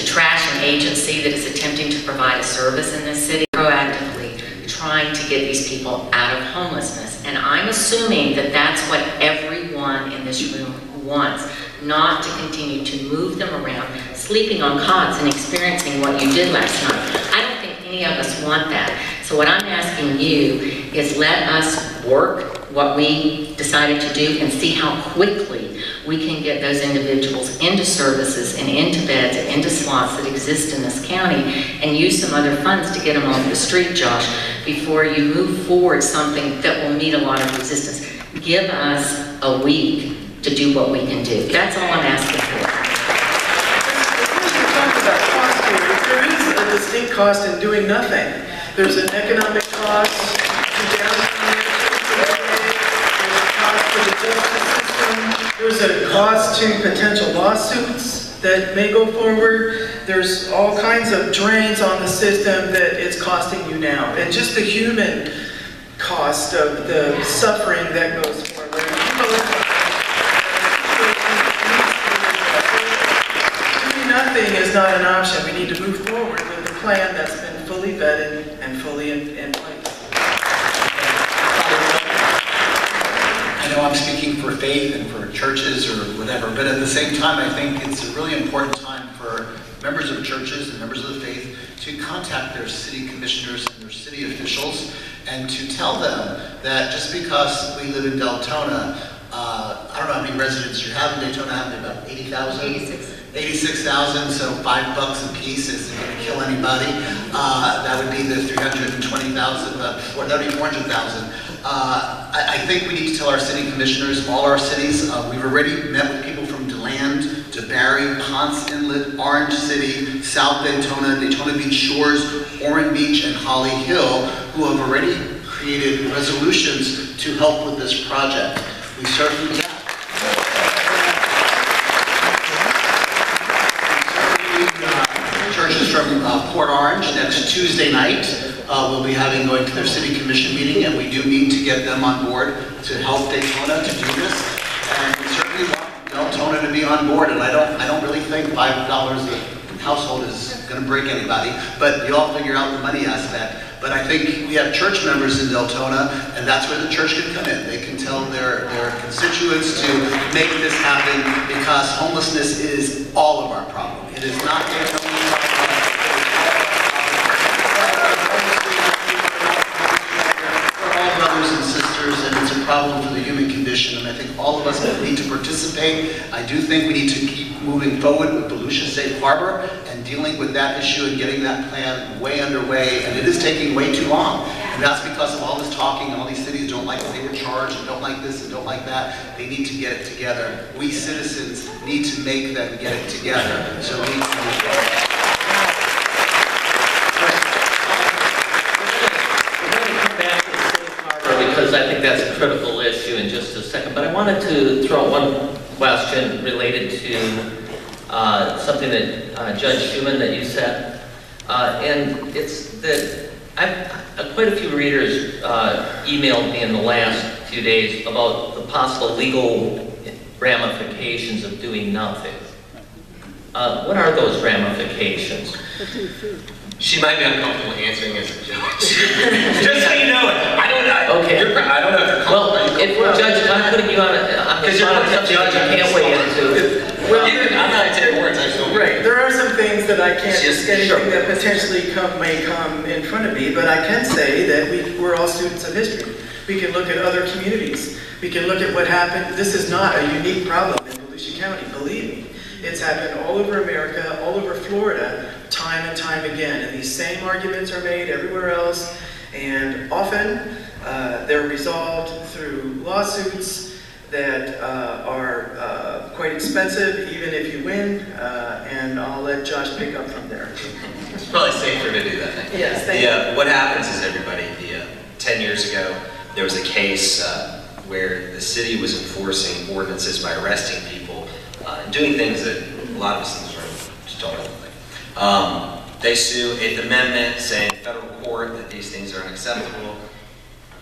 Speaker 5: trash an agency that is attempting to provide a service in this city, proactively trying to get these people out of homelessness. And I'm assuming that that's what everyone in this room wants, not to continue to move them around, sleeping on cots and experiencing what you did last night. I don't think any of us want that. So what I'm asking you is let us work what we decided to do and see how quickly we can get those individuals into services and into beds and into slots that exist in this county, and use some other funds to get them off the street, Josh, before you move forward something that will meet a lot of resistance. Give us a week to do what we can do. That's all I'm asking for.
Speaker 3: There is a distinct cost in doing nothing. There's an economic cost to downtown, there's a cost to the justice system, there's a cost to potential lawsuits that may go forward. There's all kinds of drains on the system that it's costing you now. And just the human cost of the suffering that goes forward. Doing nothing is not an option. We need to move forward with a plan that's been fully vetted and fully in place.
Speaker 6: I know I'm speaking for faith and for churches or whatever, but at the same time, I think it's a really important time for members of churches and members of the faith to contact their city commissioners and their city officials and to tell them that just because we live in Daytona, I don't know how many residents you have in Daytona, how many, about 80,000? 86,000, so $5 a piece isn't going to kill anybody. That would be the 320,000, not even 400,000. I think we need to tell our city commissioners, all our cities, we've already met with people from DeLand to Barry, Ponce Inlet, Orange City, South Daytona, Daytona Beach Shores, Orrin Beach, and Holly Hill, who have already created resolutions to help with this project. We certainly churches from Port Orange next Tuesday night. We'll be going to their city commission meeting, and we do need to get them on board to help Daytona to do this. And we certainly want Daytona to be on board. And I don't really think $5 a household is going to break anybody. But you all figure out the money aspect. But I think we have church members in Daytona, and that's where the church can come in. They can tell their constituents to make this happen, because homelessness is all of our problem. It is not Daytona's problem. We're all brothers and sisters, and it's a problem for the human condition, and I think all of us need to participate. I do think we need to keep moving forward with Volusia Safe Harbor and dealing with that issue and getting that plan way underway, and it is taking way too long. And that's because of all this talking, and all these cities don't like what they were charged, and don't like this, and don't like that. They need to get it together. We citizens need to make them get it together. So we need to move forward.
Speaker 1: Because I think that's a critical issue in just a second. But I wanted to throw one question related to something that Judge Schuman that you said. And it's that quite a few readers emailed me in the last few days about the possible legal ramifications of doing nothing. What are those ramifications?
Speaker 4: She might be uncomfortable answering as a judge. Just so you know it. I don't know.
Speaker 1: Okay.
Speaker 4: I don't know if you're comfortable.
Speaker 1: Well, if we're judging, I'm putting you on the spot of something that you can't weigh into.
Speaker 3: Well,
Speaker 4: I'm not taking words. I just don't.
Speaker 3: Right. There are some things that I can't
Speaker 4: Yes,
Speaker 3: anything
Speaker 4: sure.
Speaker 3: that potentially may come in front of me, but I can say that we're all students of history. We can look at other communities. We can look at what happened. This is not a unique problem in Volusia County, believe me. It's happened all over America, all over Florida, time and time again. And these same arguments are made everywhere else. And often they're resolved through lawsuits that are quite expensive, even if you win. And I'll let Josh pick up from there.
Speaker 4: It's probably safer to do that.
Speaker 3: Yes, thank you.
Speaker 4: What happens is, everybody, 10 years ago, there was a case where the city was enforcing ordinances by arresting people and doing things that a lot of us in this room just don't like. They sue 8th Amendment, saying in federal court that these things are unacceptable.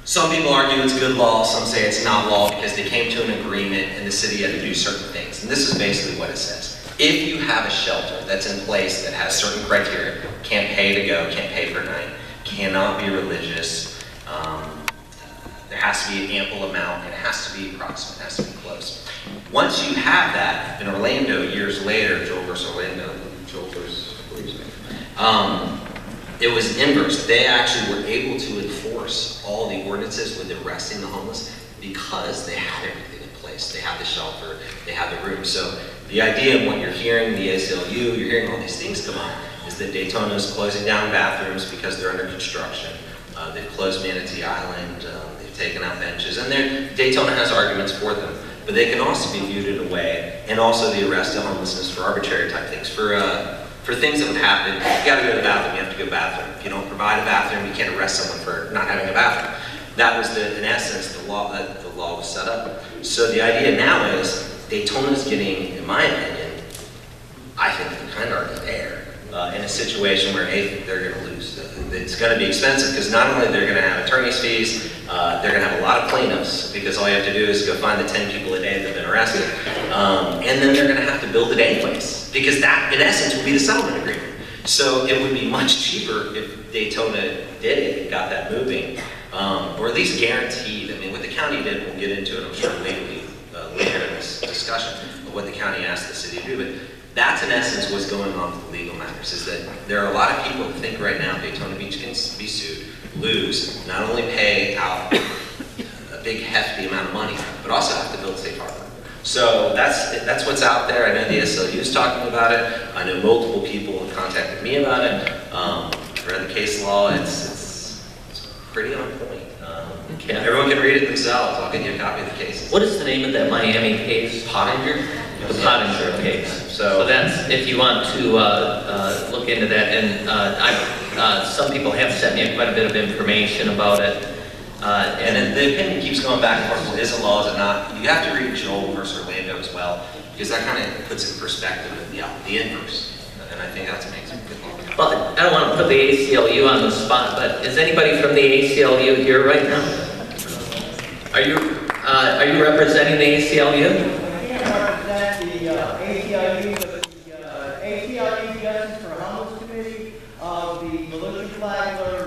Speaker 4: Some people argue it's good law, some say it's not law because they came to an agreement and the city had to do certain things. And this is basically what it says. If you have a shelter that's in place that has certain criteria, can't pay to go, can't pay per night, cannot be religious, there has to be an ample amount, and it has to be approximate, it has to be close. Once you have that, in Orlando, years later, Joel versus Orlando, it was inverse. They actually were able to enforce all the ordinances with arresting the homeless because they had everything in place. They had the shelter, they had the room. So the idea and what you're hearing, the ACLU, you're hearing all these things come up, is that Daytona is closing down bathrooms because they're under construction. They've closed Manatee Island, they've taken out benches, and Daytona has arguments for them. But they can also be viewed in a way, and also the arrest of homelessness for arbitrary type things, for things that would happen. You gotta go to the bathroom, you have to go to the bathroom. If you don't provide a bathroom, you can't arrest someone for not having a bathroom. That was in essence, the law was set up. So the idea now is, Daytona's getting, in my opinion, I think they're kind of already there, in a situation where they're going to lose. It's going to be expensive because not only they're going to have attorney's fees, they're going to have a lot of cleanups because all you have to do is go find the 10 people a day that have been arrested. And then they're going to have to build it anyways because that, in essence, will be the settlement agreement. So it would be much cheaper if Daytona did it and got that moving, or at least guaranteed. I mean, what the county did, we'll get into it, I'm sure, later in this discussion of what the county asked the city to do. But that's in essence what's going on with the legal matters, is that there are a lot of people who think right now Daytona Beach can be sued, lose, not only pay out a big hefty amount of money, but also have to build safe harbor. So that's what's out there. I know the ACLU is talking about it. I know multiple people have contacted me about it. I've read the case law. It's pretty on point.
Speaker 1: Okay.
Speaker 4: Everyone can read it themselves. I'll get you a copy of the case.
Speaker 1: What is the name of that Miami case?
Speaker 4: Pottinger?
Speaker 1: The Pottinger case. So that's, if you want to look into that, and some people have sent me quite a bit of information about it.
Speaker 4: And the opinion keeps going back and forth. Is it law, is it not? You have to read Joel versus Orlando as well, because that kind of puts in perspective the inverse. And I think that makes it good law.
Speaker 1: Well, I don't want to put the ACLU on the spot, but is anybody from the ACLU here right now? Are you representing the ACLU?
Speaker 8: The ACLU, the ACLU Justice for Homeless Committee of the Volusia Flagler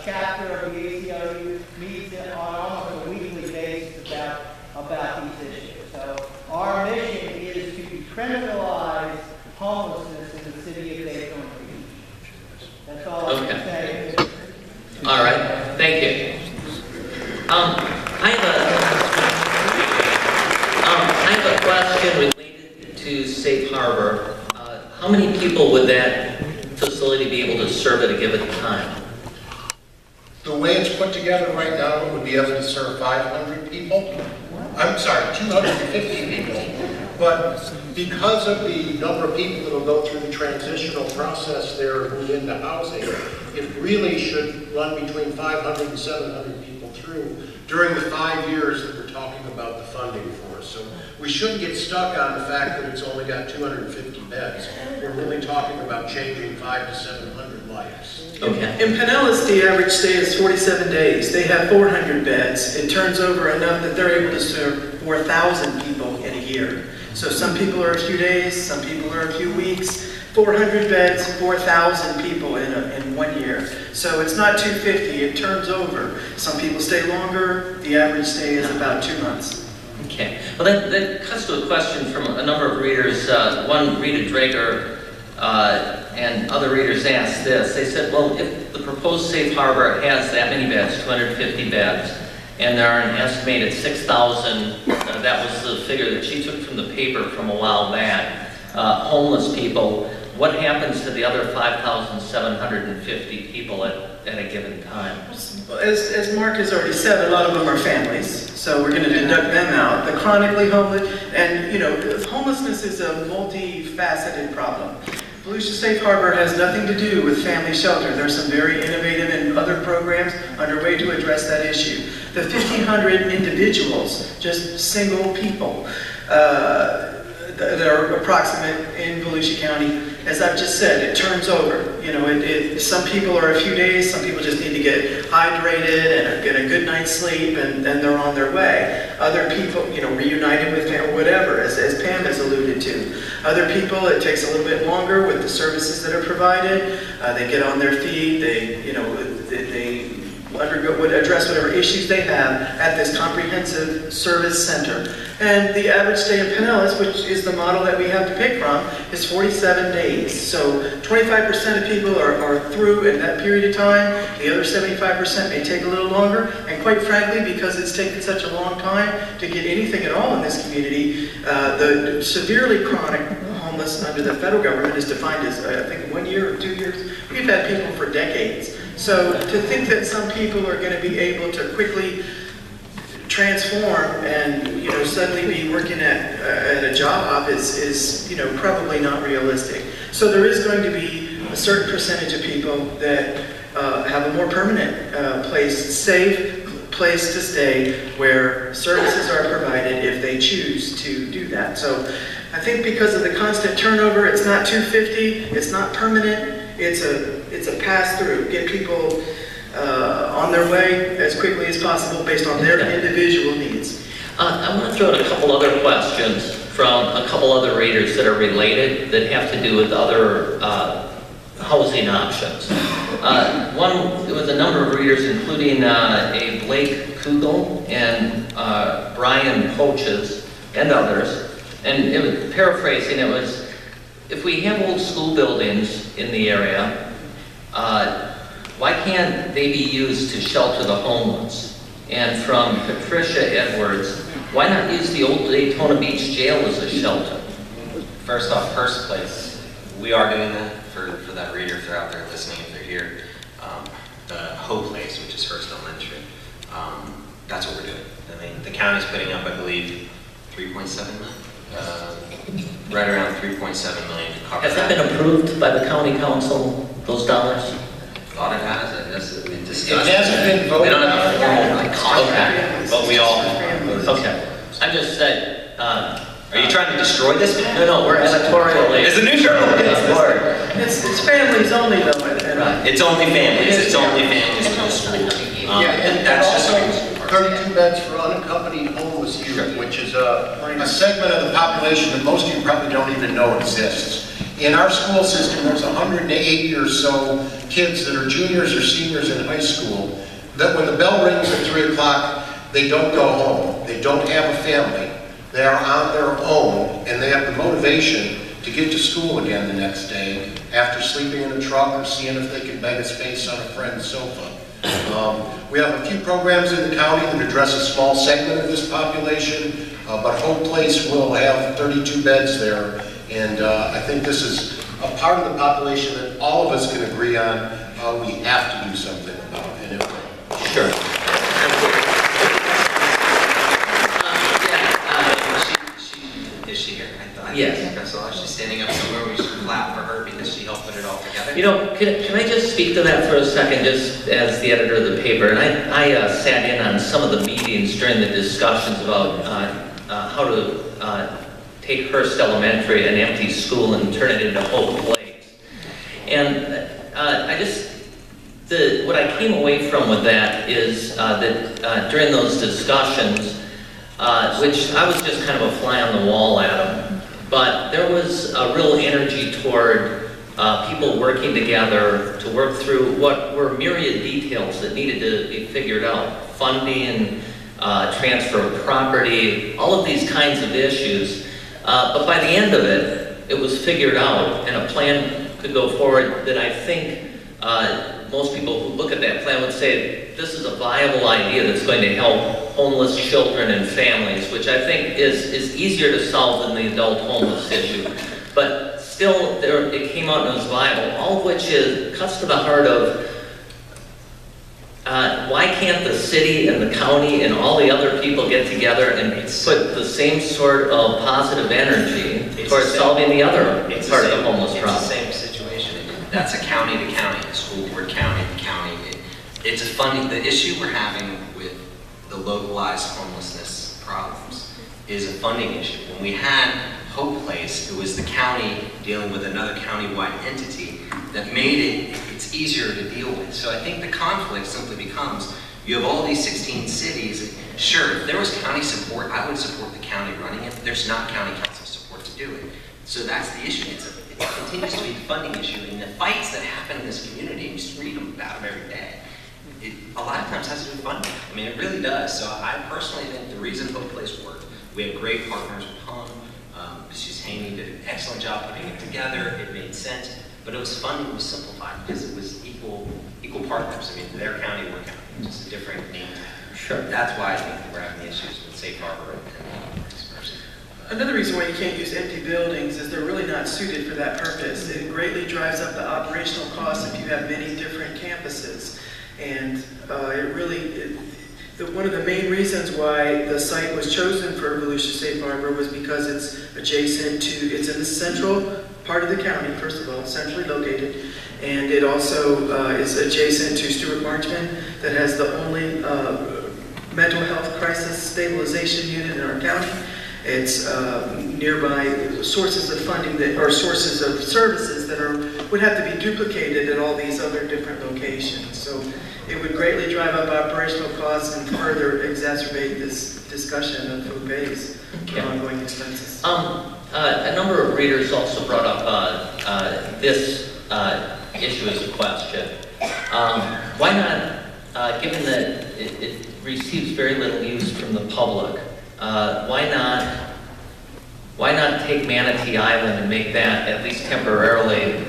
Speaker 8: chapter of the ACLU meets on almost a weekly basis about these issues. So our mission is to decriminalize homelessness in the city of Daytona Beach. That's all I can say.
Speaker 1: All right, thank you. I have a question related to Safe Harbor. How many people would that facility be able to serve at a given time?
Speaker 2: The way it's put together right now, it would be able to serve 500 people. I'm sorry, 250 people. But because of the number of people that will go through the transitional process there and move into housing, it really should run between 500 and 700 people through during the 5 years that we're talking about the funding for. So we shouldn't get stuck on the fact that it's only got 250 beds. We're really talking about changing 500 to 700 lives.
Speaker 1: Okay.
Speaker 3: In Pinellas, the average stay is 47 days. They have 400 beds. It turns over enough that they're able to serve 4,000 people in a year. So some people are a few days, some people are a few weeks. 400 beds, 4,000 people in 1 year. So it's not 250, it turns over. Some people stay longer, the average stay is about 2 months.
Speaker 1: Okay, well that cuts to a question from a number of readers. One, Rita Drager, and other readers asked this. They said, well, if the proposed safe harbor has that many beds, 250 beds, and there are an estimated 6,000, that was the figure that she took from the paper from a while back, homeless people, what happens to the other 5,750 people at a given time?
Speaker 3: As Mark has already said, a lot of them are families, so we're going to deduct them out. The chronically homeless, and homelessness is a multifaceted problem. Volusia Safe Harbor has nothing to do with family shelter. There's some very innovative and other programs underway to address that issue. The 1,500 individuals, just single people, that are approximate in Volusia County, as I've just said, it turns over. Some people are a few days, some people just need to get hydrated and get a good night's sleep, and then they're on their way. Other people, reunited with them, whatever, as Pam has alluded to. Other people, it takes a little bit longer with the services that are provided. They get on their feet, they would address whatever issues they have at this comprehensive service center. And the average stay in Pinellas, which is the model that we have to pick from, is 47 days. So 25% of people are through in that period of time. The other 75% may take a little longer. And quite frankly, because it's taken such a long time to get anything at all in this community, the severely chronic homeless under the federal government is defined as, I think, 1 year or 2 years. We've had people for decades. So to think that some people are going to be able to quickly transform and suddenly be working at a job is probably not realistic. So there is going to be a certain percentage of people that have a more permanent safe place to stay where services are provided if they choose to do that. So I think because of the constant turnover, it's not 250, it's not permanent, it's a pass-through. Get people on their way as quickly as possible based on their individual needs.
Speaker 1: I want to throw out a couple other questions from a couple other readers that are related that have to do with other housing options. One, it was a number of readers, including a Blake Kugel and Brian Poaches and others. And it was, paraphrasing, it was, if we have old school buildings in the area, why can't they be used to shelter the homeless? And from Patricia Edwards, why not use the old Daytona Beach jail as a shelter?
Speaker 4: First off, first place, we are doing that for that reader if they're out there listening, if they're here. The Hope Place, which is First Elementary, that's what we're doing. I mean, the county's putting up, I believe, 3.7 million? Right around 3.7 million to cover
Speaker 1: Has that been approved by the county council, those dollars?
Speaker 4: Thought it has, I guess it been discussed.
Speaker 2: It hasn't been voted
Speaker 4: We don't have
Speaker 2: on.
Speaker 4: a formal contract, but we all voted.
Speaker 1: Okay. I just said,
Speaker 4: Are you trying to destroy this?
Speaker 1: no, we're editorially.
Speaker 4: It's a new journal.
Speaker 3: It's families only though.
Speaker 1: Right.
Speaker 4: It's only families. It's only families in the school.
Speaker 2: And
Speaker 4: That's
Speaker 2: also
Speaker 4: just
Speaker 2: 32 beds for unaccompanied homeless youth,
Speaker 1: Sure.
Speaker 2: which is a segment of the population that most of you probably don't even know exists. In our school system, there's 180 or so kids that are juniors or seniors in high school that when the bell rings at 3 o'clock, they don't go home. They don't have a family. They are on their own, and they have the motivation to get to school again the next day after sleeping in a truck or seeing if they can beg a space on a friend's sofa. We have a few programs in the county that address a small segment of this population, but Hope Place will have 32 beds there, and I think this is a part of the population that all of us can agree on we have to do something about. And
Speaker 1: Sure.
Speaker 4: Is she here? I
Speaker 1: Yes.
Speaker 4: think I saw her. She's standing up somewhere. We should clap for her because she helped put it all together.
Speaker 1: Can I just speak to that for a second, just as the editor of the paper? And I sat in on some of the meetings during the discussions about how to take Hearst Elementary, an empty school, and turn it into Hope Place. And what I came away from with that is that during those discussions, which I was just kind of a fly on the wall at them, but there was a real energy toward people working together to work through what were myriad details that needed to be figured out. Funding, transfer of property, all of these kinds of issues. But by the end of it, it was figured out and a plan could go forward that I think most people who look at that plan would say, this is a viable idea that's going to help homeless children and families, which I think is easier to solve than the adult homeless issue. But still, it came out and it was viable, all of which cuts to the heart of why can't the city and the county and all the other people get together and put the same sort of positive energy towards solving the other part of the homeless problem?
Speaker 4: It's the same situation. That's a county to county, a school board county to county. It's a funding. The issue we're having with the localized homelessness problems is a funding issue. When we had Hope Place, it was the county dealing with another county-wide entity that made it's easier to deal with. So I think the conflict simply becomes, you have all these 16 cities. Sure, if there was county support, I would support the county running it. There's not county council support to do it. So that's the issue. It continues to be the funding issue. And the fights that happen in this community, you just read about them every day. a lot of times has to do with funding. I mean, it really does. So I personally think the reason Hope Place worked, we had great partners with Home. Mrs. Haney did an excellent job putting it together. It made sense, but it was funding was simplified because it was equal partners. I mean, their county, we're county, just a different name.
Speaker 1: Sure.
Speaker 4: That's why I think we're having issues with Safe Harbor and vice versa.
Speaker 3: Another reason why you can't use empty buildings is they're really not suited for that purpose. It greatly drives up the operational costs if you have many different campuses. And one of the main reasons why the site was chosen for Volusia Safe Harbor was because it's adjacent to, it's in the central part of the county, first of all, centrally located. And it also is adjacent to Stuart Marchman that has the only mental health crisis stabilization unit in our county. It's nearby sources of funding that, or sources of services that would have to be duplicated at all these other different locations. So it would greatly drive up operational costs and further exacerbate this discussion of food base for ongoing expenses.
Speaker 1: A number of readers also brought up this issue as a question. Why not, given that it receives very little use from the public, why not take Manatee Island and make that, at least temporarily,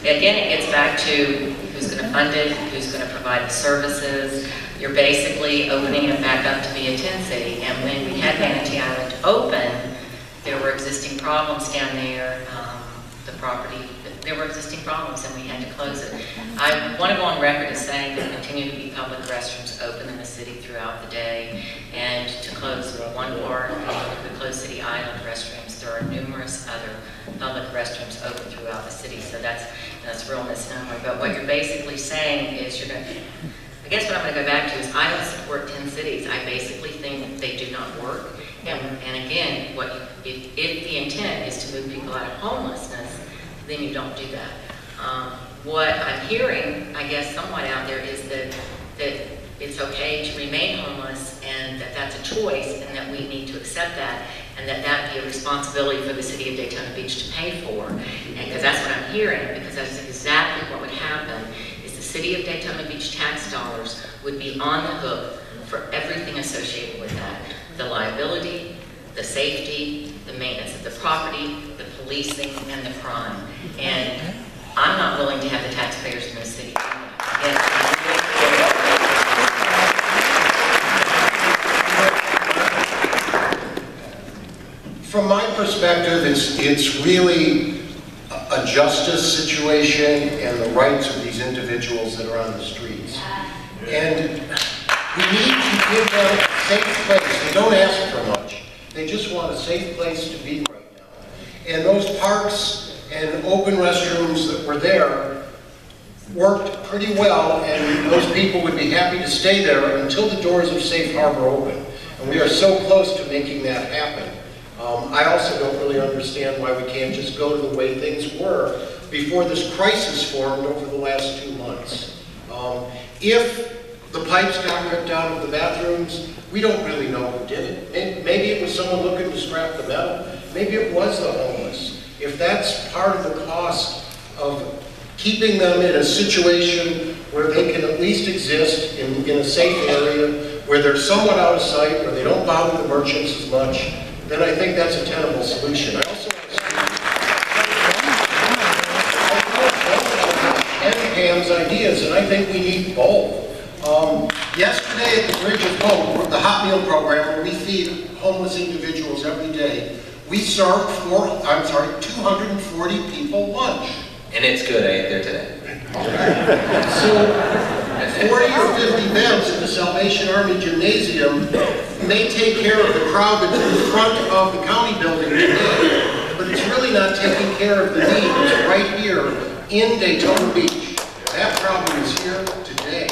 Speaker 5: again, it gets back to who's going to fund it, who's going to provide the services. You're basically opening it back up to be a 10 city. And when we had Manatee Island open, there were existing problems down there. The property, there were existing problems and we had to close it. I want to go on record as saying there continue to be public restrooms open in the city throughout the day, and to close one part of the closed city island restrooms, there are numerous other public restrooms open throughout the city, so that's real misnomer. But what you're basically saying is you're going to, I guess what I'm going to go back to is I don't support 10 cities. I basically think that they do not work. And again, if the intent is to move people out of homelessness, then you don't do that. What I'm hearing, I guess, somewhat out there is that it's okay to remain homeless and that that's a choice and that we need to accept that and that be a responsibility for the city of Daytona Beach to pay for. And because that's what I'm hearing, because that's exactly what would happen is the city of Daytona Beach tax dollars would be on the hook for everything associated with that. The liability, the safety, the maintenance of the property, the policing, and the crime. And I'm not willing to have the taxpayers in the city do that.
Speaker 2: From my perspective, it's really a justice situation and the rights of these individuals that are on the streets. And we need to give them a safe place. They don't ask for much. They just want a safe place to be right now. And those parks and open restrooms that were there worked pretty well, and those people would be happy to stay there until the doors of Safe Harbor open. And we are so close to making that happen. I also don't really understand why we can't just go to the way things were before this crisis formed over the last 2 months. If the pipes got ripped out of the bathrooms, we don't really know who did it. Maybe it was someone looking to scrap the metal. Maybe it was the homeless. If that's part of the cost of keeping them in a situation where they can at least exist in a safe area, where they're somewhat out of sight, where they don't bother the merchants as much, then I think that's a tenable solution. I also want to say, and Pam's ideas, and I think we need both. Yesterday at the Bridge of Hope, the hot meal program, where we feed homeless individuals every day, we served 240 people lunch.
Speaker 4: And it's good, I ate there today.
Speaker 2: So 40 or 50 beds in the Salvation Army Gymnasium may take care of the crowd that's in front of the county building today, but it's really not taking care of the needs right here in Daytona Beach. That problem is here today.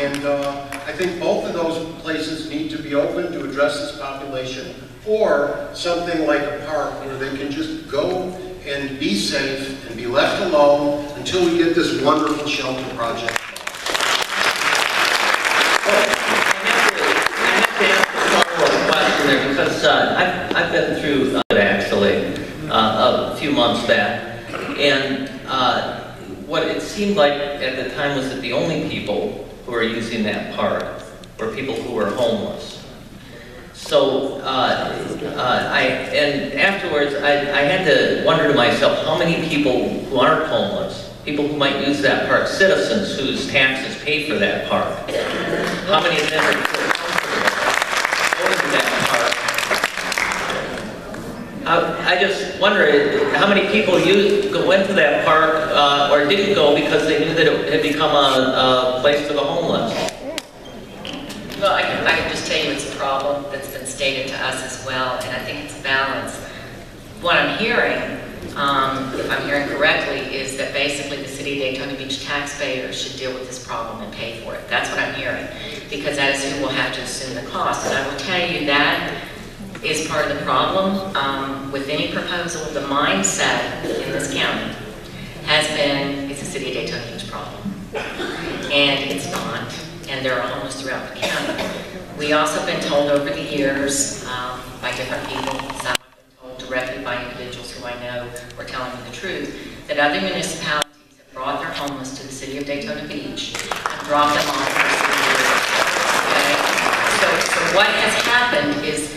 Speaker 2: And I think both of those places need to be open to address this population, or something like a park where they can just go and be safe and be left alone until we get this wonderful shelter project.
Speaker 1: I have to ask a follow-up question there, because I've been through it actually a few months back, and what it seemed like at the time was that the only people who were using that park were people who were homeless. So and afterwards I had to wonder to myself how many people who aren't homeless, people who might use that park, citizens whose taxes pay for that park, how many of them are I just wonder how many people went to that park or didn't go because they knew that it had become a place for the homeless.
Speaker 5: Well, I can just tell you it's a problem that's been stated to us as well, and I think it's a balance. What I'm hearing, if I'm hearing correctly, is that basically the City of Daytona Beach taxpayers should deal with this problem and pay for it. That's what I'm hearing, because that is who will have to assume the cost. And I will tell you that is part of the problem with any proposal. The mindset in this county has been it's a City of Daytona Beach problem, and it's not. And there are homeless throughout the county. We also have been told over the years by different people, some have been told directly by individuals who I know are telling me the truth, that other municipalities have brought their homeless to the City of Daytona Beach and dropped them off for okay? So what has happened is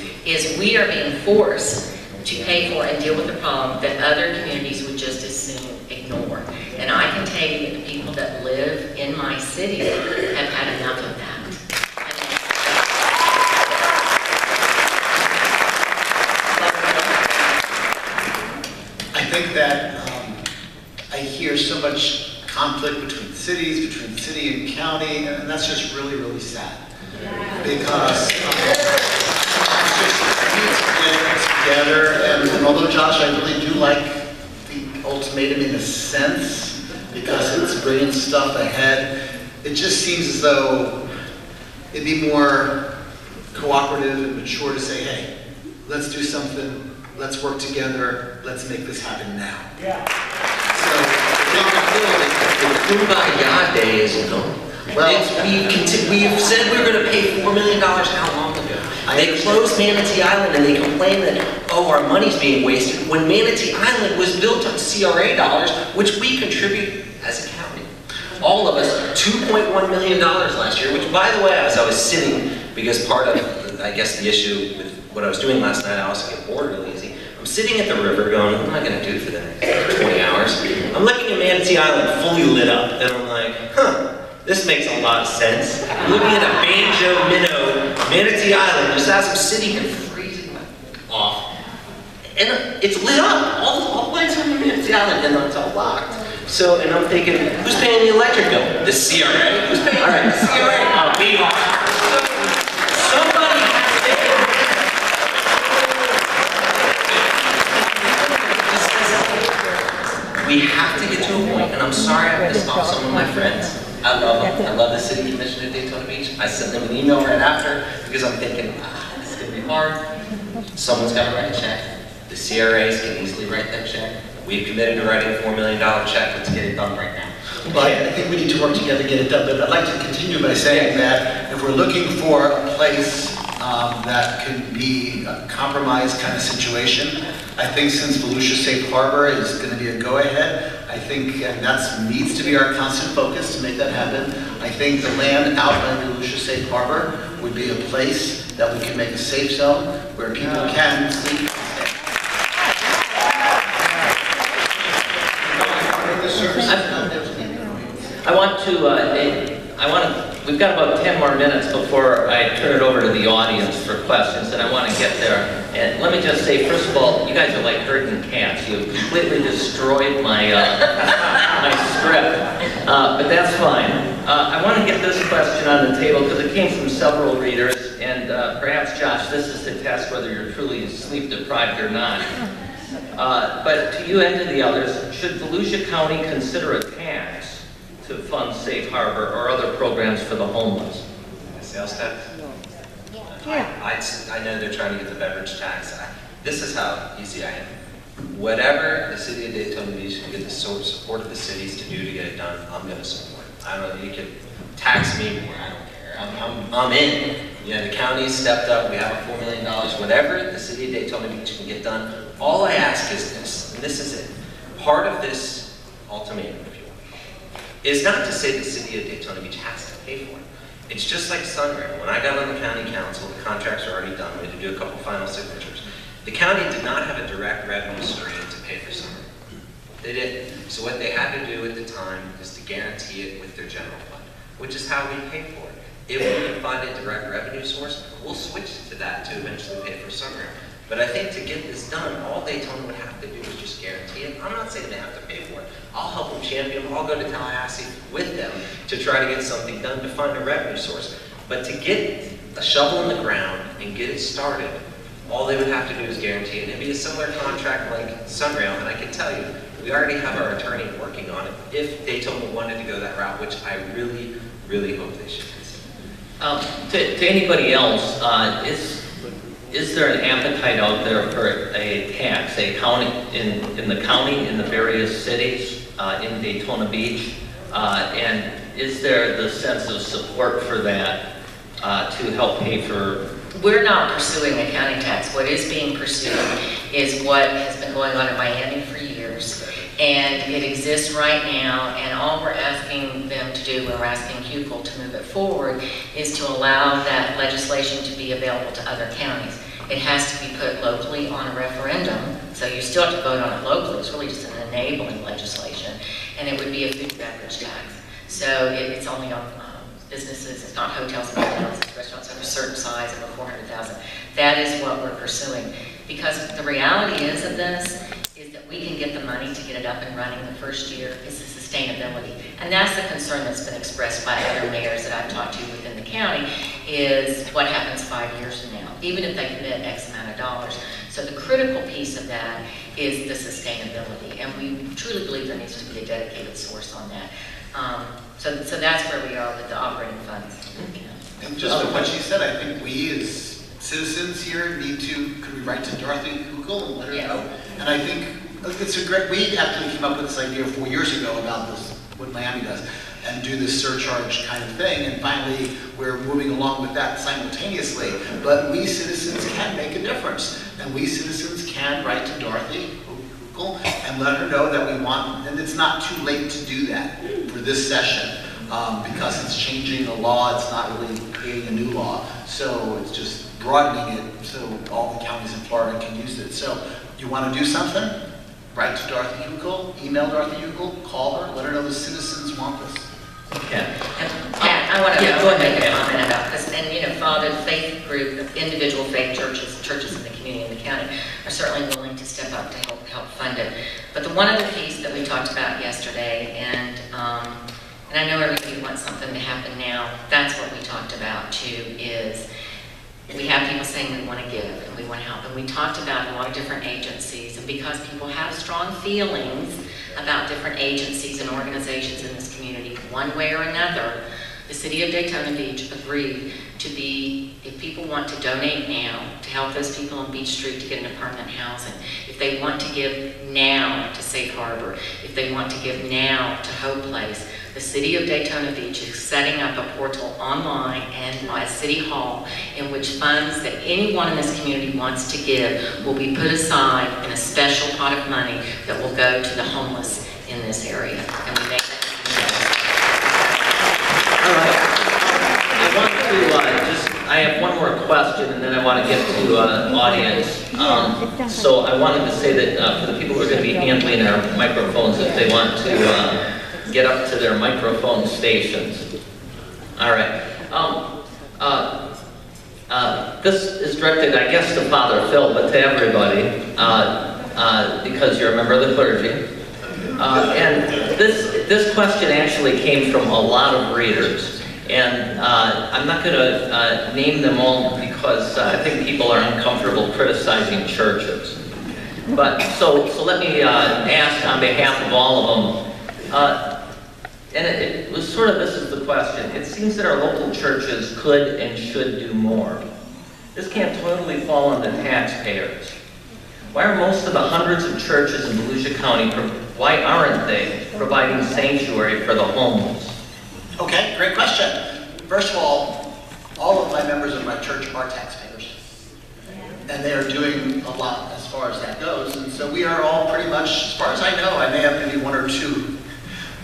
Speaker 5: we are being forced to pay for and deal with the problem that other communities would just as soon ignore. And I can tell you that the people that live in my city have had enough of that.
Speaker 6: I think that I hear so much conflict between cities, between city and county, and that's just really, really sad. Because it's just together, and although Josh, I really do like the ultimatum in a sense, because it's bringing stuff ahead, it just seems as though it'd be more cooperative and mature to say, hey, let's do something, let's work together, let's make this happen now.
Speaker 8: Yeah.
Speaker 6: So,
Speaker 9: the Kumbaya days is gone.
Speaker 6: Well,
Speaker 9: we've said we were going to pay $4 million how long ago? They closed Manatee Island and they complain that, oh, our money's being wasted, when Manatee Island was built on CRA dollars, which we contribute as a county. All of us, $2.1 million last year, which, by the way, as I was sitting, because part of, I guess, the issue with what I was doing last night, I also get bored really easy. I'm sitting at the river going, what am I going to do for the next 20 hours? I'm looking at Manatee Island fully lit up, and I'm like, huh. This makes a lot of sense. I'm looking at a banjo minnow, Manatee Island, just as I'm sitting here freezing off. And it's lit up. All the lights are on Manatee Island, and it's all locked. So, and I'm thinking, who's paying the electric bill? The CRA? Who's paying the CRA? We are. So, somebody has to. We have to get to a point, and I'm sorry I pissed off some of my friends. I love them. I love the City Commission at Daytona Beach. I sent them an email right after because I'm thinking, this is going to be hard. Someone's got to write a check. The CRAs can easily write that check. We've committed to writing a $4 million check. Let's get it done right now.
Speaker 6: But I think we need to work together to get it done. But I'd like to continue by saying that if we're looking for a place that can be a compromise kind of situation, I think since Volusia Safe Harbor is going to be a go-ahead, I think, and that needs to be our constant focus to make that happen, I think the land out by Volusia Safe Harbor would be a place that we can make a safe zone where people can sleep.
Speaker 1: We've got about 10 more minutes before I turn it over to the audience for questions, and I want to get there. And let me just say, first of all, you guys are like herding cats. You've completely destroyed my, my script, but that's fine. I want to get this question on the table because it came from several readers, and perhaps, Josh, this is to test whether you're truly sleep deprived or not. But to you and to the others, should Volusia County consider a tax to fund Safe Harbor or other programs for the homeless?
Speaker 4: A sales tax? I know they're trying to get the beverage tax. This is how easy I am. Whatever the City of Daytona Beach can get the support of the cities to do to get it done, I'm going to support it. I don't know, you can tax me more, I don't care. I'm in.
Speaker 9: You know, the county stepped up, we have a $4 million, whatever the city of Daytona Beach can get done. All I ask is this, and this is it. Part of this ultimatum, if you will, is not to say the city of Daytona Beach has to pay for it. It's just like Sunrail. When I got on the county council, the contracts were already done. We had to do a couple final signatures. The county did not have a direct revenue stream to pay for Sunrail. They didn't. So what they had to do at the time is to guarantee it with their general fund, which is how we pay for it. If we can find a direct revenue source, we'll switch to that to eventually pay for Sunrail. But I think to get this done, all Daytona would have to do is just guarantee it. I'm not saying they have to pay for it. I'll help them champion. I'll go to Tallahassee with them to try to get something done to find a revenue source. But to get a shovel in the ground and get it started, all they would have to do is guarantee it. It'd be a similar contract like Sunrail, and I can tell you, we already have our attorney working on it if Daytona wanted to go that route, which I really, really hope they should.
Speaker 1: To anybody else, is there an appetite out there for a tax, a county in the county, in the various cities in Daytona Beach, and is there the sense of support for that to help pay for?
Speaker 5: We're not pursuing a county tax. What is being pursued is what has been going on in Miami for years, and it exists right now, and all we're asking them to do, we're asking HUCL to move it forward, is to allow that legislation to be available to other counties. It has to be put locally on a referendum, so you still have to vote on it locally. It's really just an enabling legislation, and it would be a food and beverage tax. So it's only on businesses, it's not hotels and hotels, it's restaurants of a certain size of a 400,000. That is what we're pursuing. Because the reality is of this, is that we can get the money to get it up and running the first year, is the sustainability. And that's the concern that's been expressed by other mayors that I've talked to within the county, is what happens 5 years from now, even if they commit X amount of dollars. So the critical piece of that is the sustainability, and we truly believe there needs to be a dedicated source on that. So that's where we are with the operating funds.
Speaker 6: And just from what she said, I think we as citizens here need to, could we write to Dorothy HUCL and let her know? And I think it's a great, we actually came up with this idea 4 years ago about this, what Miami does, and do this surcharge kind of thing, and finally we're moving along with that simultaneously. But we citizens can make a difference, and we citizens can write to Dorothy HUCL and let her know that we want, and it's not too late to do that for this session, because it's changing the law, it's not really creating a new law, so it's just broadening it so all the counties in Florida can use it. So you want to do something? Write to Dorothy HUCL, email Dorothy HUCL, call her, let her know the citizens want this.
Speaker 1: Okay.
Speaker 5: Pat, I want to make a comment about this. And you know, Father, faith group, individual faith churches in the community and the county are certainly willing to step up to help fund it. But the one other piece that we talked about yesterday, and I know everybody wants something to happen now, that's what we talked about too, is we have people saying we want to give and we want to help. And we talked about a lot of different agencies, and because people have strong feelings about different agencies and organizations in this community, one way or another, the city of Daytona Beach agreed to be, if people want to donate now to help those people on Beach Street to get into permanent housing, if they want to give now to Safe Harbor, if they want to give now to Hope Place, the city of Daytona Beach is setting up a portal online and by City Hall in which funds that anyone in this community wants to give will be put aside in a special pot of money that will go to the homeless in this area. And we make that
Speaker 1: All right. I have one more question, and then I want to get to the audience. So I wanted to say that for the people who are going to be handling our microphones, if they want to get up to their microphone stations. All right. This is directed, I guess, to Father Phil, but to everybody, because you're a member of the clergy. And this question actually came from a lot of readers. And I'm not going to name them all because I think people are uncomfortable criticizing churches. But so let me ask on behalf of all of them. And it was sort of, this is the question. It seems that our local churches could and should do more. This can't totally fall on the taxpayers. Why are most of the hundreds of churches in Volusia County, why aren't they providing sanctuary for the homeless?
Speaker 6: Okay, great question. First of all all of my members of my church are taxpayers. And they are doing a lot as far as that goes. And so we are all pretty much, as far as I know, I may have maybe one or two,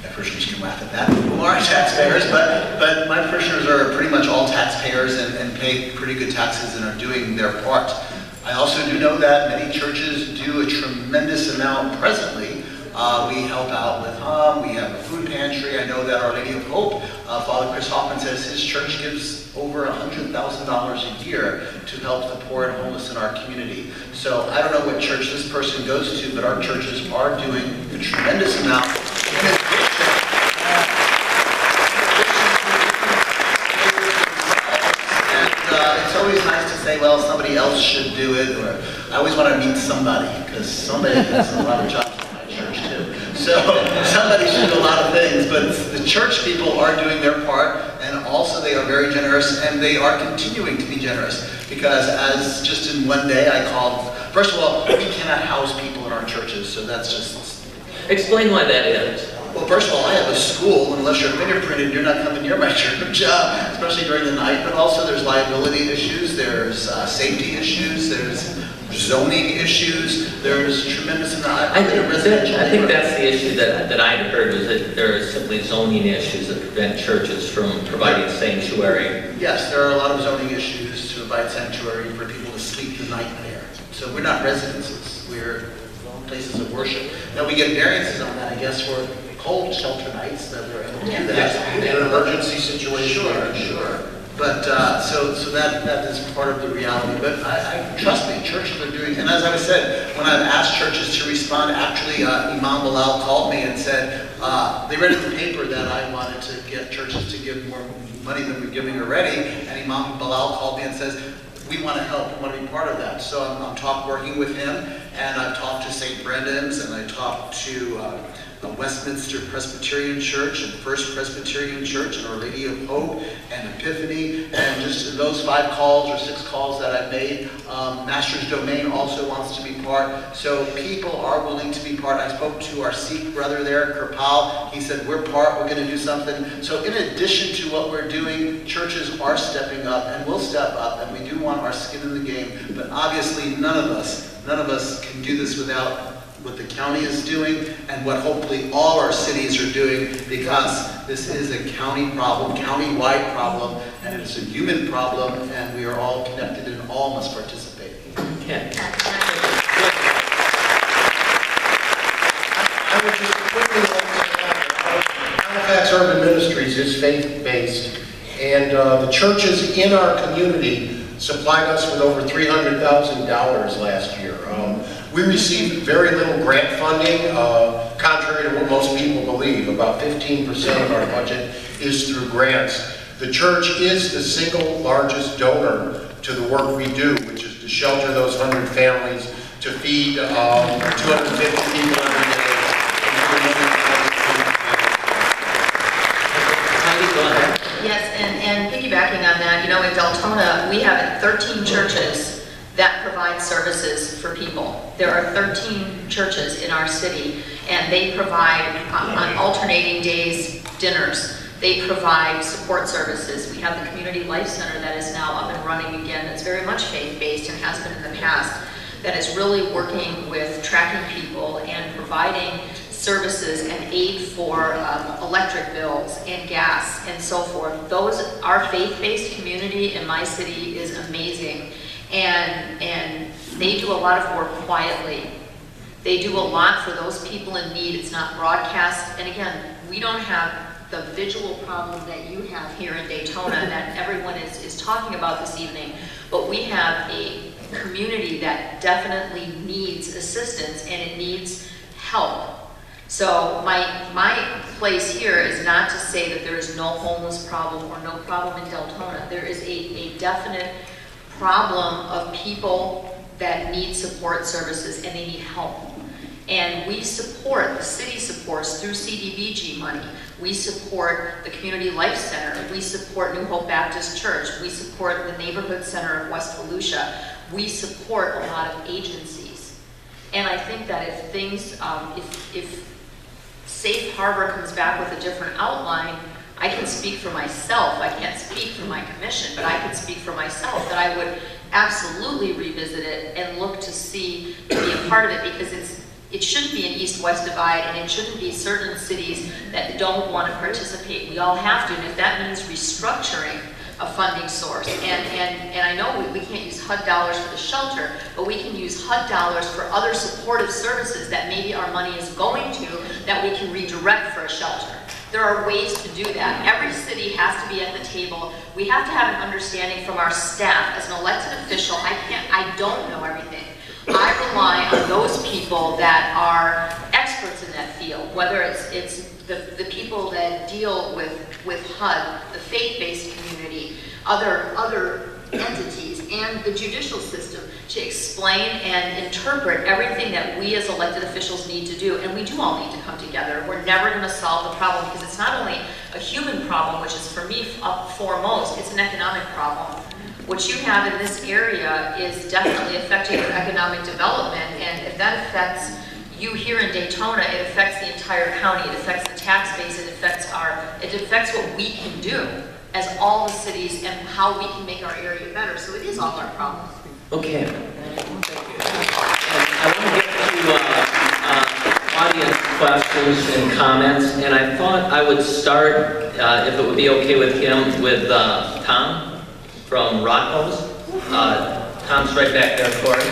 Speaker 6: my parishioners can laugh at that, who aren't taxpayers, but my parishioners are pretty much all taxpayers and pay pretty good taxes and are doing their part. I also do know that many churches do a tremendous amount presently. We help out with we have a food pantry. I know that Our Lady of Hope, Father Chris Hoffman says his church gives over $100,000 a year to help the poor and homeless in our community. So I don't know what church this person goes to, but our churches are doing a tremendous amount. It's always nice to say, well, somebody else should do it, or I always want to meet somebody, because somebody has a lot of jobs in my church too. So somebody should do a lot of things, but the church people are doing their part, and also they are very generous, and they are continuing to be generous, because as just in one day I called, first of all, we cannot house people in our churches, so that's just...
Speaker 1: Explain why that is.
Speaker 6: Well, first of all, I have a school. Unless you're fingerprinted, you're not coming near my church, especially during the night. But also there's liability issues, there's safety issues, there's zoning issues, there's tremendous amount.
Speaker 1: I think that's the issue that I'd heard, was that there are simply zoning issues that prevent churches from providing sanctuary.
Speaker 6: Yes, there are a lot of zoning issues to provide sanctuary for people to sleep the night there. So we're not residences, we're places of worship. Now we get variances on that, I guess, for cold shelter nights that we're able to do that.
Speaker 2: Yes, in an emergency situation.
Speaker 6: Sure. But so that is part of the reality. But I trust me, churches are doing, and as I said, when I've asked churches to respond, actually Imam Bilal called me and said, they read in the paper that I wanted to get churches to give more money than we're giving already, and Imam Bilal called me and says, we want to help, we want to be part of that. So I'm working with him, and I've talked to St. Brendan's, and I talked to Westminster Presbyterian Church and First Presbyterian Church and Our Lady of Hope and Epiphany, and just those 5 calls or 6 calls that I've made. Master's Domain also wants to be part. So people are willing to be part. I spoke to our Sikh brother there, Kirpal. He said, we're part, we're going to do something. So in addition to what we're doing, churches are stepping up and will step up, and we do want our skin in the game. But obviously none of us can do this without what the county is doing and what hopefully all our cities are doing, because this is a county problem, county-wide problem, and it's a human problem, and we are all connected and all must participate.
Speaker 1: Okay.
Speaker 2: I would just quickly like to add, Halifax Urban Ministries is faith-based, and the churches in our community supplied us with over $300,000 last year. We received very little grant funding, contrary to what most people believe. About 15% of our budget is through grants. The church is the single largest donor to the work we do, which is to shelter those 100 families, to feed 250 people every day.
Speaker 7: Yes, and piggybacking on that, you know, in Daytona, we have 13 churches that provide services for people. There are 13 churches in our city, and they provide, on alternating days, dinners. They provide support services. We have the Community Life Center that is now up and running again, that's very much faith-based and has been in the past, that is really working with tracking people and providing services and aid for electric bills and gas and so forth. Our faith-based community in my city is amazing. And they do a lot of work quietly. They do a lot for those people in need. It's not broadcast. And again, we don't have the visual problem that you have here in Daytona that everyone is talking about this evening. But we have a community that definitely needs assistance and it needs help. So my place here is not to say that there is no homeless problem or no problem in Daytona. There is a definite problem of people that need support services and they need help. And we support, the city supports through CDBG money. We support the Community Life Center. We support New Hope Baptist Church. We support the Neighborhood Center of West Volusia. We support a lot of agencies. And I think that if things, if Safe Harbor comes back with a different outline, I can speak for myself. I can't speak for my commission, but I can speak for myself that I would absolutely revisit it and look to see, to be a part of it, because it shouldn't be an east-west divide, and it shouldn't be certain cities that don't want to participate. We all have to, and if that means restructuring a funding source, and I know we can't use HUD dollars for the shelter, but we can use HUD dollars for other supportive services that maybe our money is going to, that we can redirect for a shelter. There are ways to do that. Every city has to be at the table. We have to have an understanding from our staff. As an elected official, I don't know everything. I rely on those people that are experts in that field, whether it's the people that deal with HUD, the faith-based community, other entities, and the judicial system, to explain and interpret everything that we as elected officials need to do. And we do all need to come together. We're never going to solve the problem, because it's not only a human problem, which is for me up foremost, it's an economic problem. What you have in this area is definitely affecting your economic development, and if that affects you here in Daytona, it affects the entire county, it affects the tax base, it affects what we can do as all the cities and how we can make our area better. So it is all our problem.
Speaker 1: Okay. I want to get to audience questions and comments, and I thought I would start, if it would be okay with him, with Tom from Rocco's. Tom's right back there, Corey.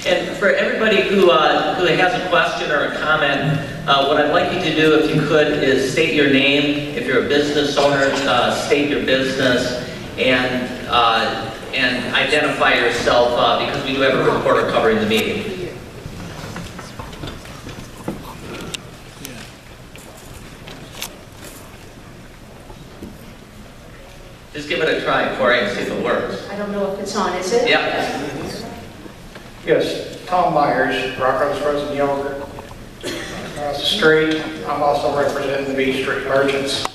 Speaker 1: And for everybody who has a question or a comment, what I'd like you to do, if you could, is state your name. If you're a business owner, state your business, and identify yourself, because we do have a reporter covering the meeting. Just give it a try, Corey, and see if it works.
Speaker 10: I don't know if it's on, is it?
Speaker 1: Yep.
Speaker 11: Yes, Tom Myers, Rocco's Frozen Yogurt. Across the street, I'm also representing the B Street merchants.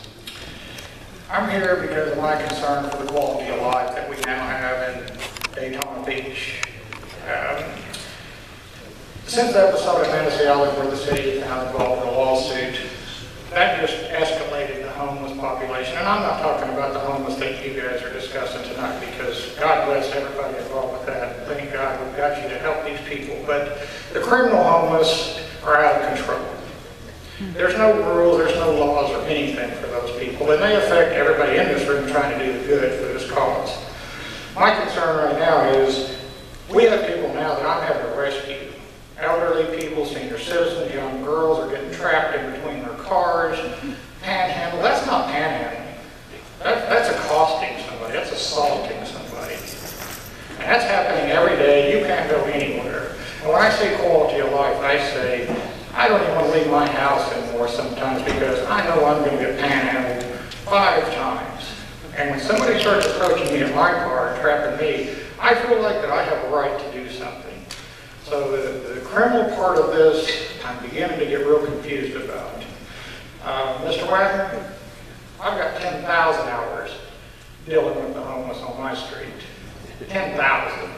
Speaker 11: I'm here because of my concern for the quality of life that we now have in Daytona Beach. Since the episode of Manatee Island where the city is now involved in a lawsuit, that just escalated the homeless population. And I'm not talking about the homeless that you guys are discussing tonight, because God bless everybody involved with that. Thank God we've got you to help these people. But the criminal homeless are out of control. There's no rules, there's no laws or anything for those people. And they affect everybody in this room trying to do the good for this cause. My concern right now is we have people now that I'm having to rescue. Elderly people, senior citizens, young girls are getting trapped in between their cars. Panhandle, that's not panhandling. That's accosting somebody, that's assaulting somebody. And that's happening every day. You can't go anywhere. And when I say quality of life, I say, I don't even want to leave my house anymore sometimes, because I know I'm going to get panhandled 5 times. And when somebody starts approaching me in my car and trapping me, I feel like that I have a right to do something. So the criminal part of this, I'm beginning to get real confused about. Mr. Wagner, I've got 10,000 hours dealing with the homeless on my street. 10,000.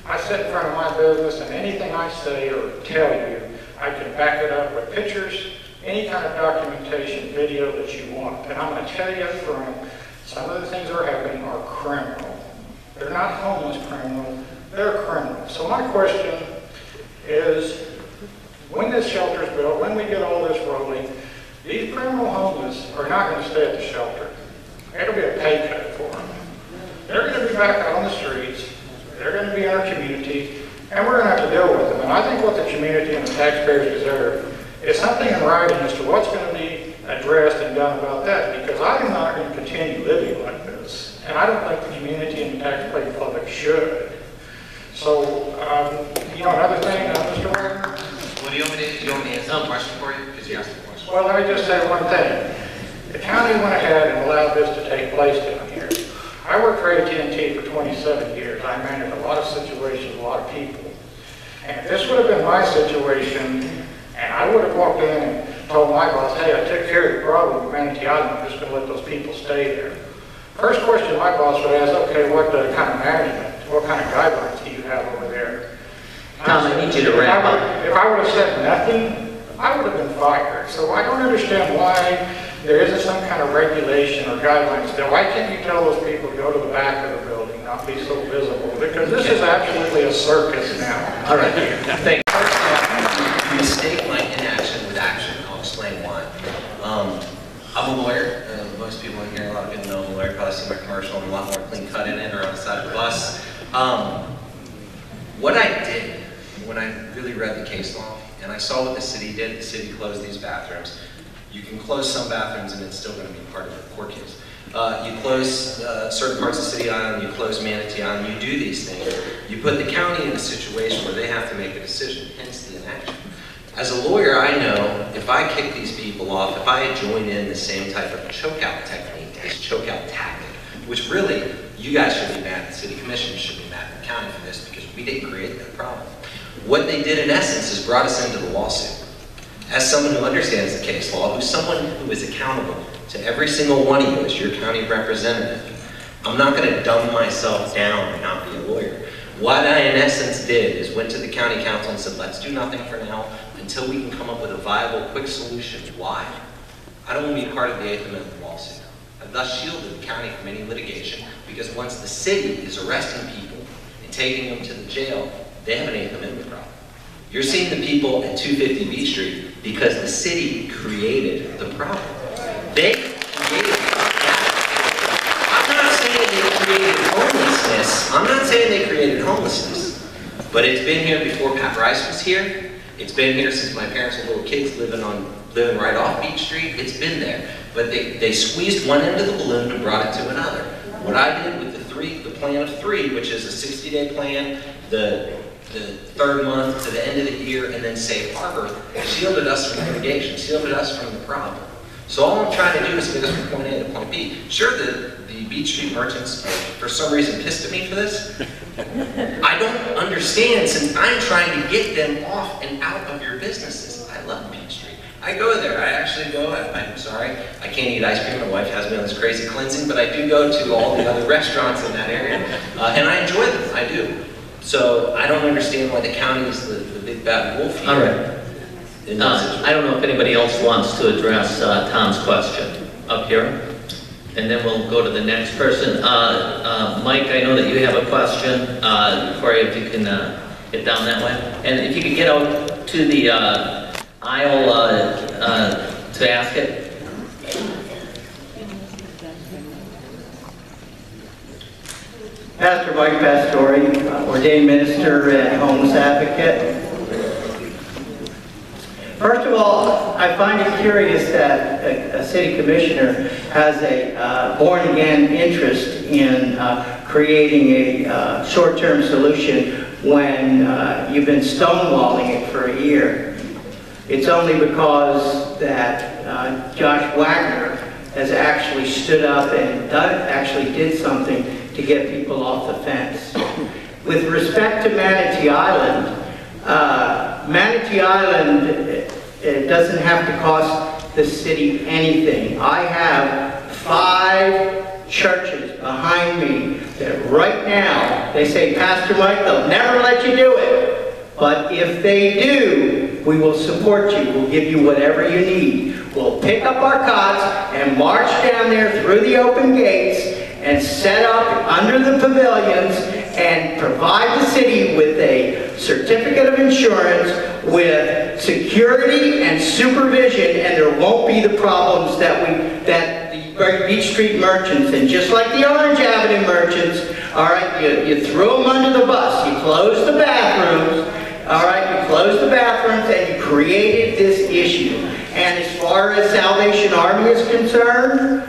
Speaker 11: I sit in front of my business, and anything I say or tell you, I can back it up with pictures, any kind of documentation, video that you want. And I'm going to tell you up front, some of the things that are happening are criminal. They're not homeless criminal, they're criminal. So my question is, when this shelter is built, when we get all this rolling, these criminal homeless are not going to stay at the shelter. It'll be a pay cut for them. They're going to be back out on the streets, they're going to be in our community, and we're going to have to deal with them. And I think what the community and the taxpayers deserve is something in writing as to what's going to be addressed and done about that, because I am not going to continue living like this. And I don't think the community and the taxpaying public should. So, another thing, Mr. Wagner?
Speaker 4: Well, do you want me to answer the question for you? Because you asked the question.
Speaker 11: Well, let me just say one thing. The county went ahead and allowed this to take place down here. I worked for AT&T for 27 years. I managed a lot of situations, a lot of people. And if this would have been my situation, and I would have walked in and told my boss, hey, I took care of your problem with Manatee Island, I'm just going to let those people stay there. First question my boss would ask, okay, what kind of management, what kind of guidelines do you have over there?
Speaker 1: Tom, I need you to wrap up.
Speaker 11: If I would have said nothing, I would have been fired. So I don't understand why there isn't some kind of regulation or guidelines. Why can't you tell those people to go to the back of the building, not be so visible? Because this is absolutely a circus now.
Speaker 9: All right, thank you. Mistake my inaction with action. I'll explain why. I'm a lawyer. Most people in here, a lot of people know I'm a lawyer. Probably see my commercial. I'm a lot more clean cut in it or on the side of the bus. What I did when I really read the case law, and I saw what the city did, the city closed these bathrooms. You can close some bathrooms and it's still going to be part of the court case. You close certain parts of City Island, you close Manatee Island, you do these things. You put the county in a situation where they have to make a decision, hence the inaction. As a lawyer, I know if I kick these people off, if I join in the same type of chokeout technique, this chokeout tactic, which really, you guys should be mad, the city commission should be mad at the county for this because we didn't create that problem. What they did in essence is brought us into the lawsuit. As someone who understands the case law, who's someone who is accountable to every single one of you as your county representative, I'm not going to dumb myself down and not be a lawyer. What I in essence did is went to the county council and said, let's do nothing for now until we can come up with a viable, quick solution. Why? I don't want to be part of the 8th Amendment lawsuit. I've thus shielded the county from any litigation because once the city is arresting people and taking them to the jail, they have an 8th Amendment problem. You're seeing the people at 250 Beach Street because the city created the problem. They created it. I'm not saying they created homelessness. I'm not saying they created homelessness. But it's been here before Pat Rice was here. It's been here since my parents were little kids living right off Beach Street. It's been there. But they squeezed one end of the balloon and brought it to another. What I did with the plan of 3, which is a 60-day plan, the 3rd month to the end of the year, and then Safe Harbor, shielded us from litigation, shielded us from the problem. So all I'm trying to do is get us from point A to point B. Sure, the Beach Street merchants, for some reason, pissed at me for this. I don't understand, since I'm trying to get them off and out of your businesses. I love Beach Street. I go there. I actually go. I'm sorry, I can't eat ice cream. My wife has me on this crazy cleansing, but I do go to all the other restaurants in that area, and I enjoy them. I do. So I don't understand why the county is the big bad wolf here.
Speaker 1: All right. I don't know if anybody else wants to address Tom's question up here. And then we'll go to the next person. Mike, I know that you have a question. Corey, if you can get down that way. And if you could get out to the aisle to ask it.
Speaker 8: Pastor Mike Pastore, ordained minister and homeless advocate. First of all, I find it curious that a city commissioner has a born-again interest in creating a short-term solution when you've been stonewalling it for a year. It's only because that Josh Wagner has actually stood up and actually did something to get people off the fence. With respect to Manatee Island, Manatee Island, it doesn't have to cost the city anything. I have 5 churches behind me that right now, they say, Pastor Mike, they'll never let you do it. But if they do, we will support you. We'll give you whatever you need. We'll pick up our cots and march down there through the open gates and set up under the pavilions and provide the city with a certificate of insurance with security and supervision, and there won't be the problems that the Beach Street merchants, and just like the Orange Avenue merchants, all right, you threw them under the bus, you closed the bathrooms, all right, you closed the bathrooms and you created this issue. And as far as Salvation Army is concerned,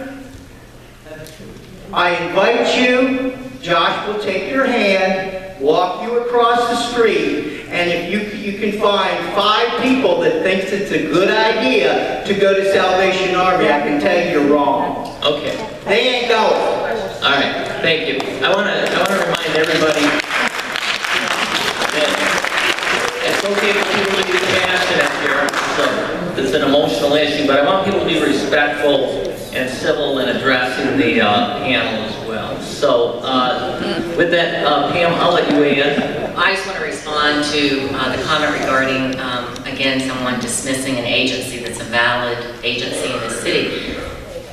Speaker 8: I invite you, Josh will take your hand, walk you across the street, and if you can find 5 people that thinks it's a good idea to go to Salvation Army, I can tell you you're wrong.
Speaker 1: Okay.
Speaker 8: They ain't going.
Speaker 1: All right. Thank you. I want to remind everybody that it's okay for people to be passionate here. So it's an emotional issue, but I want people to be respectful and civil in addressing the panel as well. So with that, Pam, I'll let you weigh in.
Speaker 5: I just want to respond to the comment regarding, again, someone dismissing an agency that's a valid agency in the city.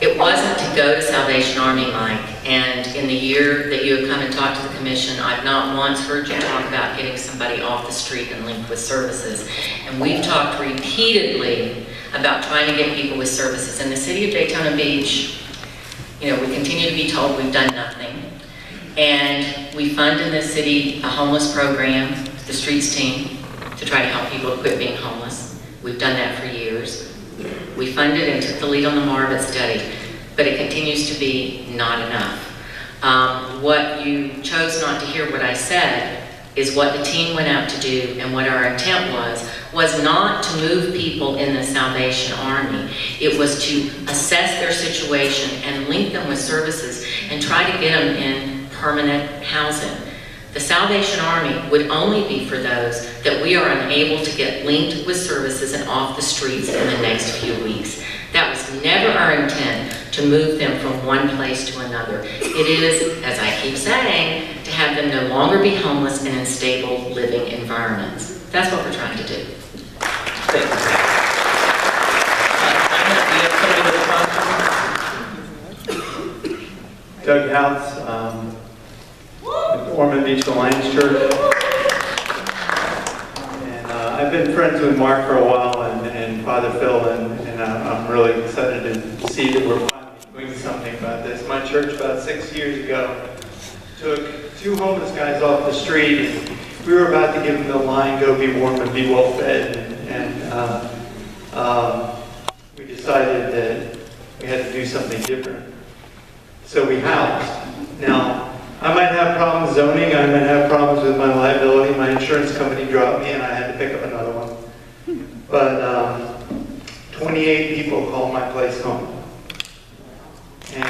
Speaker 5: It wasn't to go to Salvation Army, Mike, and in the year that you have come and talked to the commission, I've not once heard you talk about getting somebody off the street and linked with services. And we've talked repeatedly about trying to get people with services. In the city of Daytona Beach, you know, we continue to be told we've done nothing. And we fund in the city a homeless program, the Streets team, to try to help people quit being homeless. We've done that for years. We funded and took the lead on the Marvin study, but it continues to be not enough. What you chose not to hear what I said is what the team went out to do, and what our intent was not to move people in the Salvation Army. It was to assess their situation and link them with services and try to get them in permanent housing. The Salvation Army would only be for those that we are unable to get linked with services and off the streets in the next few weeks. That was never our intent, to move them from one place to another. It is, as I keep saying, to have them no longer be homeless and in stable living environments. That's what we're trying to do.
Speaker 1: Thank you.
Speaker 10: Doug House, with Ormond Beach Alliance Church. And I've been friends with Mark for a while, and Father Phil, and I'm really excited to see that we're finally doing something about this. My church about 6 years ago took 2 homeless guys off the street, and we were about to give them the line, go be warm and be well fed, and we decided that we had to do something different. So we housed. Now, I might have problems zoning, I might have problems with my liability, my insurance company dropped me and I had to pick up another one. But 28 people call my place home. And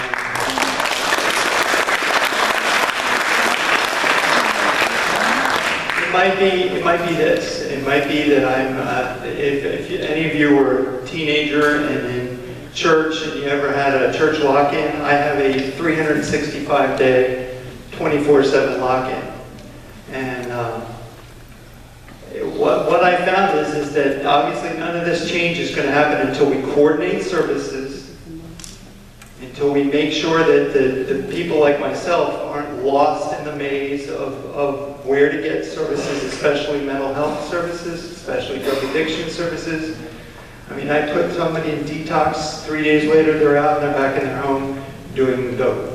Speaker 10: it might be this. It might be that I'm, if any of you were a teenager and in church and you ever had a church lock-in, I have a 365-day 24/7 lock-in. And what I found is that obviously none of this change is going to happen until we coordinate services, until we make sure that the people like myself aren't lost in the maze of where to get services, especially mental health services, especially drug addiction services. I mean, I put somebody in detox, 3 days later they're out and they're back in their home doing dope.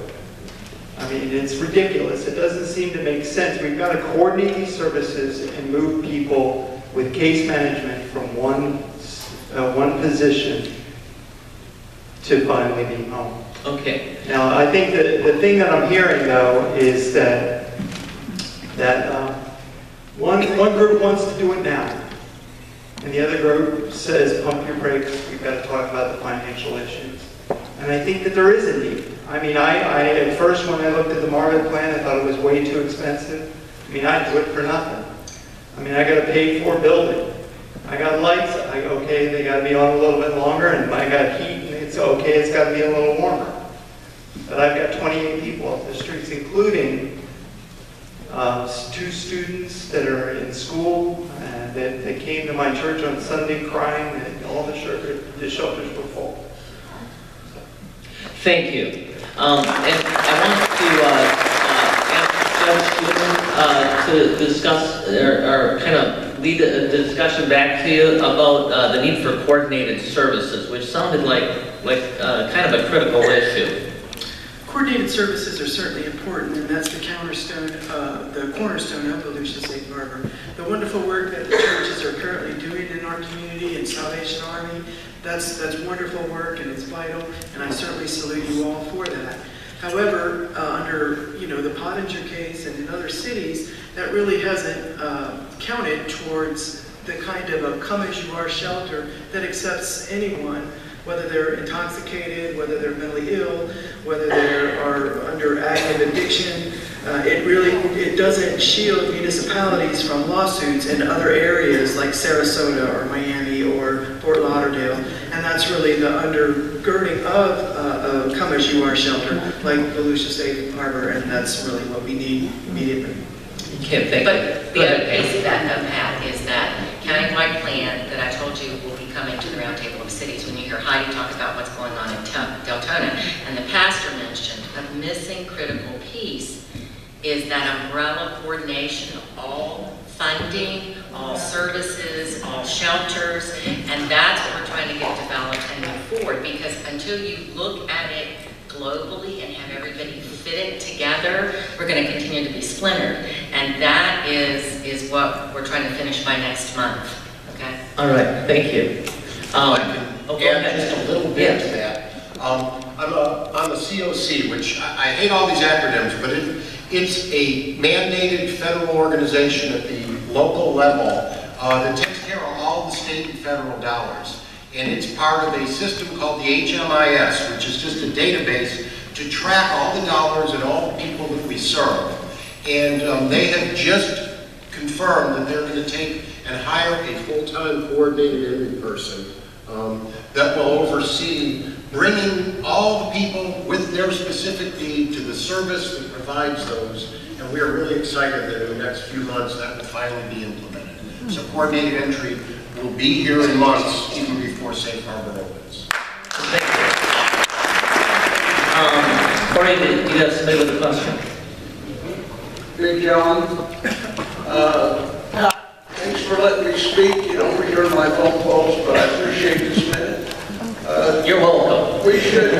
Speaker 10: I mean, it's ridiculous. It doesn't seem to make sense. We've got to coordinate these services and move people with case management from one position to finally being home.
Speaker 1: Okay.
Speaker 10: Now, I think that the thing that I'm hearing, though, is that one group wants to do it now, and the other group says, pump your brakes, we've got to talk about the financial issues. And I think that there is a need. I mean, I at first when I looked at the Marvin plan, I thought it was way too expensive. I mean, I'd do it for nothing. I mean, I got a paid-for building. I got lights. Okay, they got to be on a little bit longer, and I got heat, and it's okay, it's got to be a little warmer. But I've got 28 people off the streets, including 2 students that are in school that came to my church on Sunday crying that all the shelters were full.
Speaker 1: Thank you. And I want to ask Judge Schumann to discuss or kind of lead a discussion back to you about the need for coordinated services, which sounded like kind of a critical issue.
Speaker 3: Coordinated services are certainly important, and that's the cornerstone of Volusia Safe Harbor. The wonderful work that the churches are currently doing in our community in Salvation Army, that's wonderful work, and it's vital, and I certainly salute you all for that. However, under the Pottinger case and in other cities, that really hasn't counted towards the kind of a come-as-you-are shelter that accepts anyone, whether they're intoxicated, whether they're mentally ill, whether they are under active addiction. It doesn't shield municipalities from lawsuits in other areas like Sarasota or Miami or Fort Lauderdale, and that's really the undergirding of a come-as-you-are shelter like Volusia Safe Harbor, and that's really what we need immediately.
Speaker 1: You can't think.
Speaker 5: But the other piece of that, though, Pat, is that countywide plan that I told you will be coming to the Roundtable of Cities. When you hear Heidi talk about what's going on in Daytona, and the pastor mentioned a missing critical piece is that umbrella coordination of all funding, all services, all shelters, and that's what we're trying to get developed and move forward, because until you look at it globally and have everybody fit it together, we're going to continue to be splintered. And that is what we're trying to finish by next month. Okay?
Speaker 1: All right, thank you.
Speaker 2: Add just a little bit to that. I'm a COC, which I hate all these acronyms, but it's a mandated federal organization at the local level that takes care of all the state and federal dollars. And it's part of a system called the HMIS, which is just a database to track all the dollars and all the people that we serve. And they have just confirmed that they're going to take and hire a full-time coordinated entity person that will oversee bringing all the people with their specific need to the service that provides those. And we are really excited that in the next few months that will finally be implemented. So coordinated entry will be here in months, even before Safe Harbor opens.
Speaker 1: Thank you. Corey, do you have somebody with a question?
Speaker 12: Big John, thanks for letting me speak. You don't return my phone calls, but I appreciate this minute.
Speaker 1: You're welcome.
Speaker 12: We should,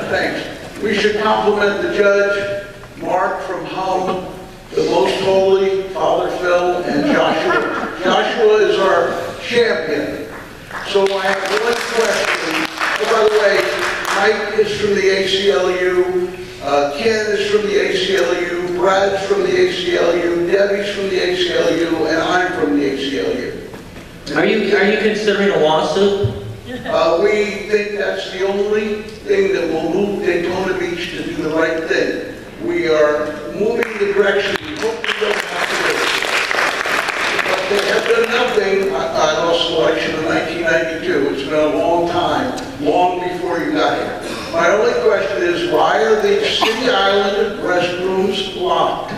Speaker 12: thanks. We should compliment the judge, Mark from Home, the Most Holy, Father Phil, and Joshua. Joshua is our champion. So I have one question. Oh, by the way, Mike is from the ACLU, Ken is from the ACLU, Brad's from the ACLU, Debbie's from the ACLU, and I'm from the ACLU.
Speaker 1: Are you considering a lawsuit?
Speaker 12: We think that's the only thing that will move Daytona Beach to do the right thing. We are moving the direction we hope we don't have to do. But they have done nothing. I lost the election in 1992. It's been a long time, long before you got here. My only question is, why are the City Island restrooms locked?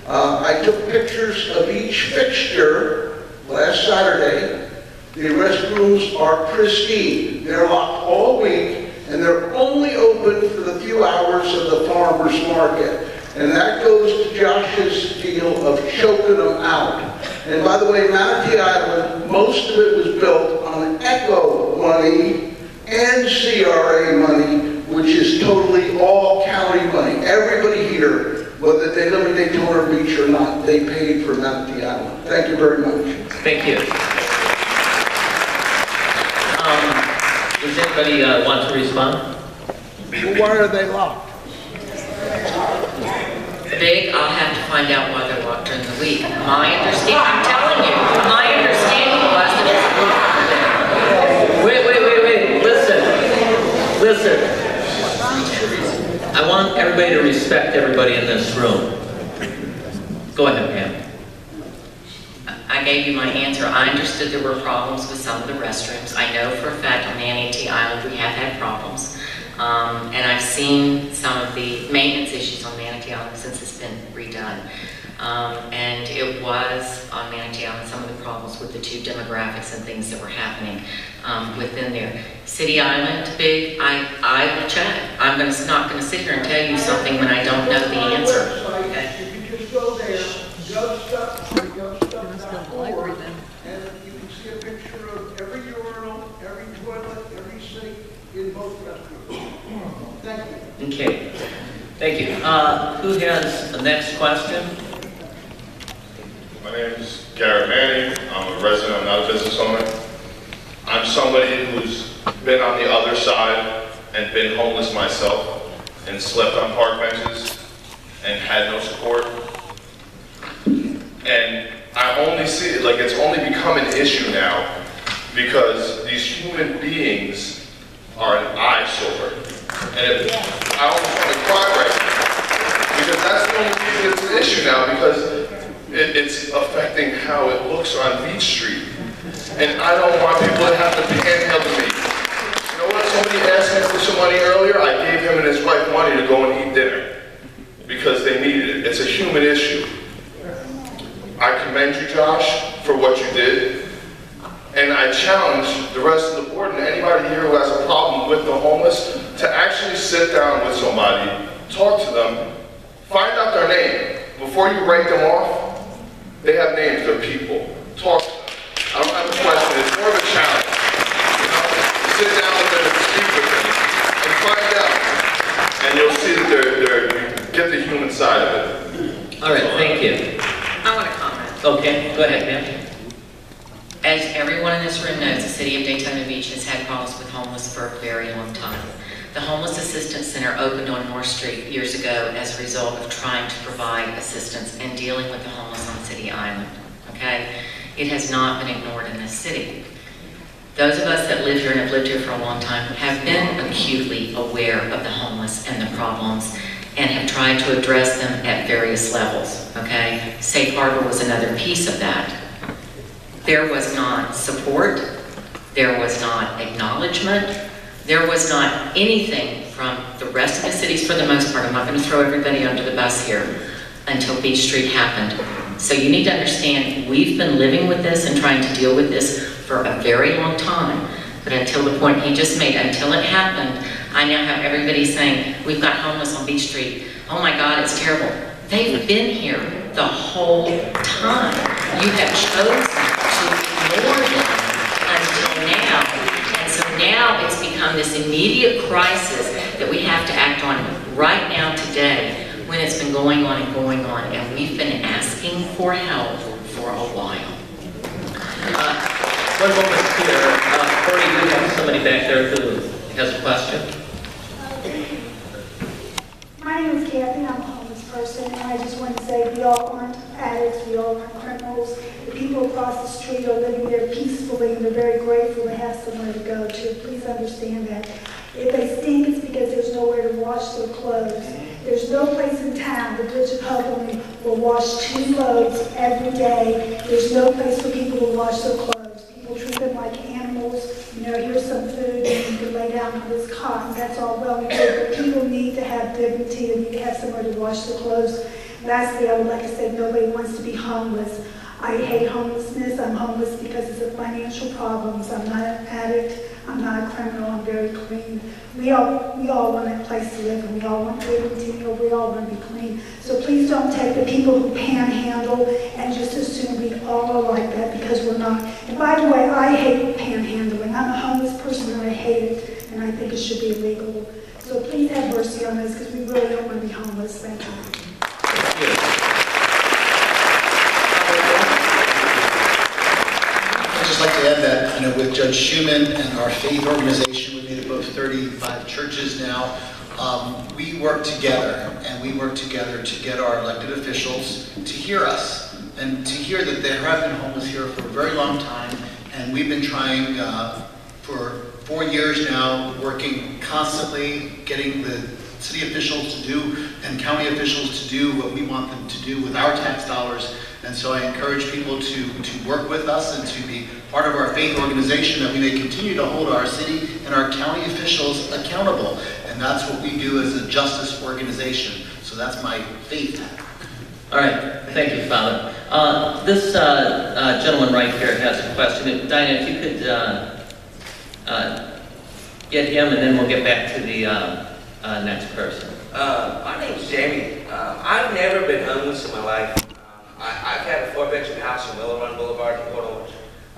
Speaker 12: I took pictures of each fixture last Saturday. The restrooms are pristine. They're locked all week, and they're only open for the few hours of the farmer's market. And that goes to Josh's deal of choking them out. And by the way, Manatee Island, most of it was built on ECHO money and CRA money, which is totally all county money. Everybody here, whether they live in Daytona Beach or not, they paid for Manatee Island. Thank you very much.
Speaker 1: Thank you. Does anybody want to respond?
Speaker 12: Well, why are they locked?
Speaker 5: Big, I'll have to find out why they're locked during the week. My understanding, I'm telling you, my understanding was that it's
Speaker 1: Wait. Listen. I want everybody to respect everybody in this room. Go ahead, Pam.
Speaker 5: I gave you my answer. I understood there were problems with some of the restrooms. I know for a fact on Manatee Island we have had problems. And I've seen some of the maintenance issues on Manatee Island since it's been redone. And it was on Manatee Island some of the problems with the two demographics and things that were happening within there. City Island, Big, I will check. I'm not going to sit here and tell you something when I don't know the answer. Okay.
Speaker 12: You can just go there, gov.org, and you can see a picture of every urinal, every toilet, every sink in both restrooms. Thank you.
Speaker 1: Okay. Thank you. Who has the next question?
Speaker 13: My name is Garrett Manning. I'm a resident. I'm not a business owner. I'm somebody who's been on the other side and been homeless myself and slept on park benches and had no support. And I only see it like it's only become an issue now because these human beings are an eyesore. And I almost want to cry right now because that's the only reason it's an issue now, because it's affecting how it looks on Beach Street. And I don't want people to have to panhandle me. You know what? Somebody asked me for some money earlier. I gave him and his wife money to go and eat dinner because they needed it. It's a human issue. I commend you, Josh, for what you did. actually sit down with somebody, talk to them, find out their name. Before you write them off, they have names, they're people. Talk to them. I don't have a question, it's more of a challenge. You know, sit down with them and speak with them and find out. And you'll see that you get the human side of it.
Speaker 1: All right, thank you.
Speaker 5: I want to comment.
Speaker 1: Okay, go ahead, ma'am.
Speaker 5: As everyone in this room knows, the city of Daytona Beach has had problems with homeless for a very long time. The Homeless Assistance Center opened on North Street years ago as a result of trying to provide assistance and dealing with the homeless on City Island, okay? It has not been ignored in this city. Those of us that live here and have lived here for a long time have been acutely aware of the homeless and the problems and have tried to address them at various levels, okay? Safe Harbor was another piece of that. There was not support, there was not acknowledgement, there was not anything from the rest of the cities for the most part. I'm not going to throw everybody under the bus here until Beach Street happened. So you need to understand, we've been living with this and trying to deal with this for a very long time. But until the point he just made, until it happened, I now have everybody saying, we've got homeless on Beach Street. Oh my God, it's terrible. They've been here the whole time. You have chosen to ignore them until now. And so now it's become this immediate crisis that we have to act on right now today when it's been going on and we've been asking for help for a while.
Speaker 1: One moment here. Corey, you have somebody back there who has a question.
Speaker 14: My name is Kathy. I'm a homeless person, and I just want to say we all aren't addicts, we all aren't criminals. The people across the street are living there peacefully, and they're very grateful to have somewhere to go to. Please understand that. If they stink, it's because there's nowhere to wash their clothes. There's no place in town. The Bridge of Hope only will wash 2 loads every day. There's no place for people to wash their clothes. People treat them like animals. You know, here's some food, and you can lay down on this cot, and that's all well and good. But people need to have dignity and need to have somewhere to wash their clothes. Lastly, I would like to say nobody wants to be homeless. I hate homelessness. I'm homeless because it's a financial problem. I'm not an addict. I'm not a criminal. I'm very clean. We all want a place to live, and we all want dignity, and we all want to be clean. So please don't take the people who panhandle and just assume we all are like that, because we're not. And by the way, I hate panhandling. I'm a homeless person, and I hate it, and I think it should be illegal. So please have mercy on us, because we really don't want to be homeless. Thank you.
Speaker 1: Thank you.
Speaker 6: I'd just like to add that, you know, with Judge Schuman and our faith organization, we've made it both 35 churches now. We work together, and we work together to get our elected officials to hear us and to hear that there have been homeless here for a very long time, and we've been trying for 4 years now, working constantly, getting the city officials to do and county officials to do what we want them to do with our tax dollars. And so I encourage people to work with us and to be part of our faith organization, that we may continue to hold our city and our county officials accountable. And that's what we do as a justice organization. So that's my faith.
Speaker 1: All right, thank you, Father. This gentleman right here has a question. Dinah, if you could get him, and then we'll get back to the next person.
Speaker 15: My name's Jamie. I've never been homeless in my life. I've had a 4-bedroom house on Miller Run Boulevard in Port Orange.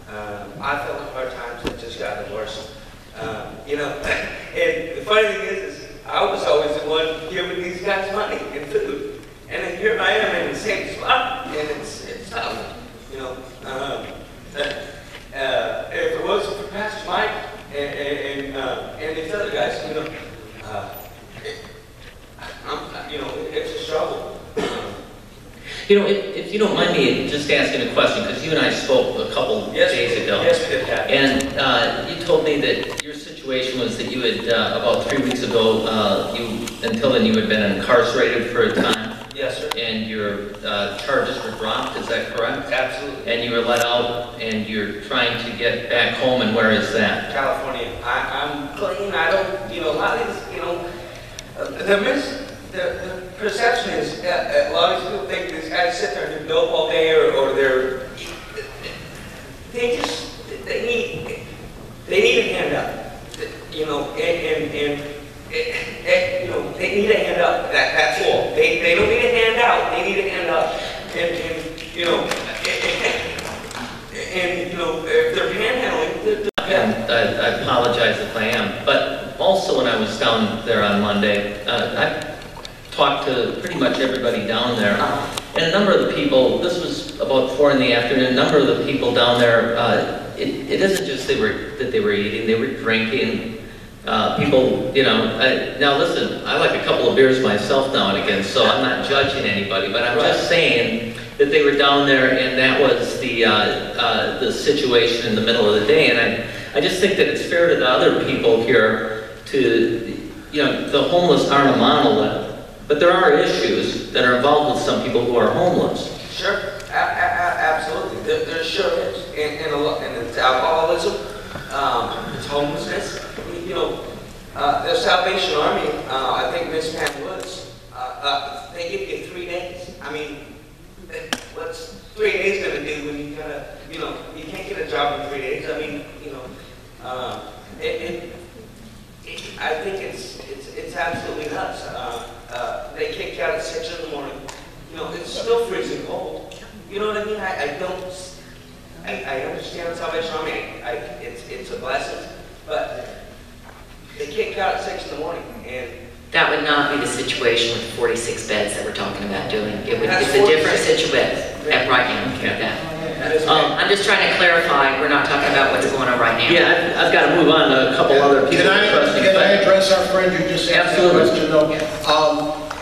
Speaker 15: I felt hard times and just got worse. You know, and the funny thing is I was always the one giving these guys money and food. And then here I am in the same spot, and it's tough, you know. If it wasn't for Pastor Mike and these other guys, you know, you know, it's a struggle.
Speaker 1: You know, if you don't mind me just asking a question, because you and I spoke a couple days ago.
Speaker 15: Yes, we did, Pat.
Speaker 1: And you told me that your situation was that you had, about 3 weeks ago, until then you had been incarcerated for a time.
Speaker 15: Yes, sir.
Speaker 1: And your charges were dropped, is that correct?
Speaker 15: Absolutely.
Speaker 1: And you were let out, and you're trying to get back home, and where is that?
Speaker 15: California. I'm clean. I don't, you know, a lot of these, you know, the perception is a lot of these people think these guys sit there and do dope all day, or they need a hand up, you know, and need a hand up. That's all. They don't need a handout. They need a hand up. And you know, and you know, if they're panhandling,
Speaker 1: And I apologize if I am, but also when I was down there on Monday, I talked to pretty much everybody down there, and a number of the people, this was about 4 in the afternoon, a number of the people down there, it isn't just that they were eating, they were drinking. People, you know, now listen, I like a couple of beers myself now and again, so I'm not judging anybody, but I'm just saying that they were down there and that was the situation in the middle of the day. And I just think that it's fair to the other people here to, you know, the homeless aren't a monolith, but there are issues that are involved with some people who are homeless.
Speaker 15: sure, absolutely. There sure is. And it's alcoholism, it's homelessness. You know, the Salvation Army, I think Miss Pam Woods, they give you 3 days. I mean, what's 3 days going to do when you gotta, you know, you can't get a job in 3 days. I mean, you know, I think it's absolutely nuts. They kicked you out at 6 in the morning. You know, it's still freezing cold. You know what I mean? I understand the Salvation Army. It's a blessing, but they kicked you out at 6 in the morning, and
Speaker 5: That would not be the situation with 46 beds that we're talking about doing. It's a different situation right now. I'm just trying to clarify, we're not talking about what's going on right now.
Speaker 1: Yeah, I've got to move on to a couple other people.
Speaker 2: Can I address our friend who just asked that question though?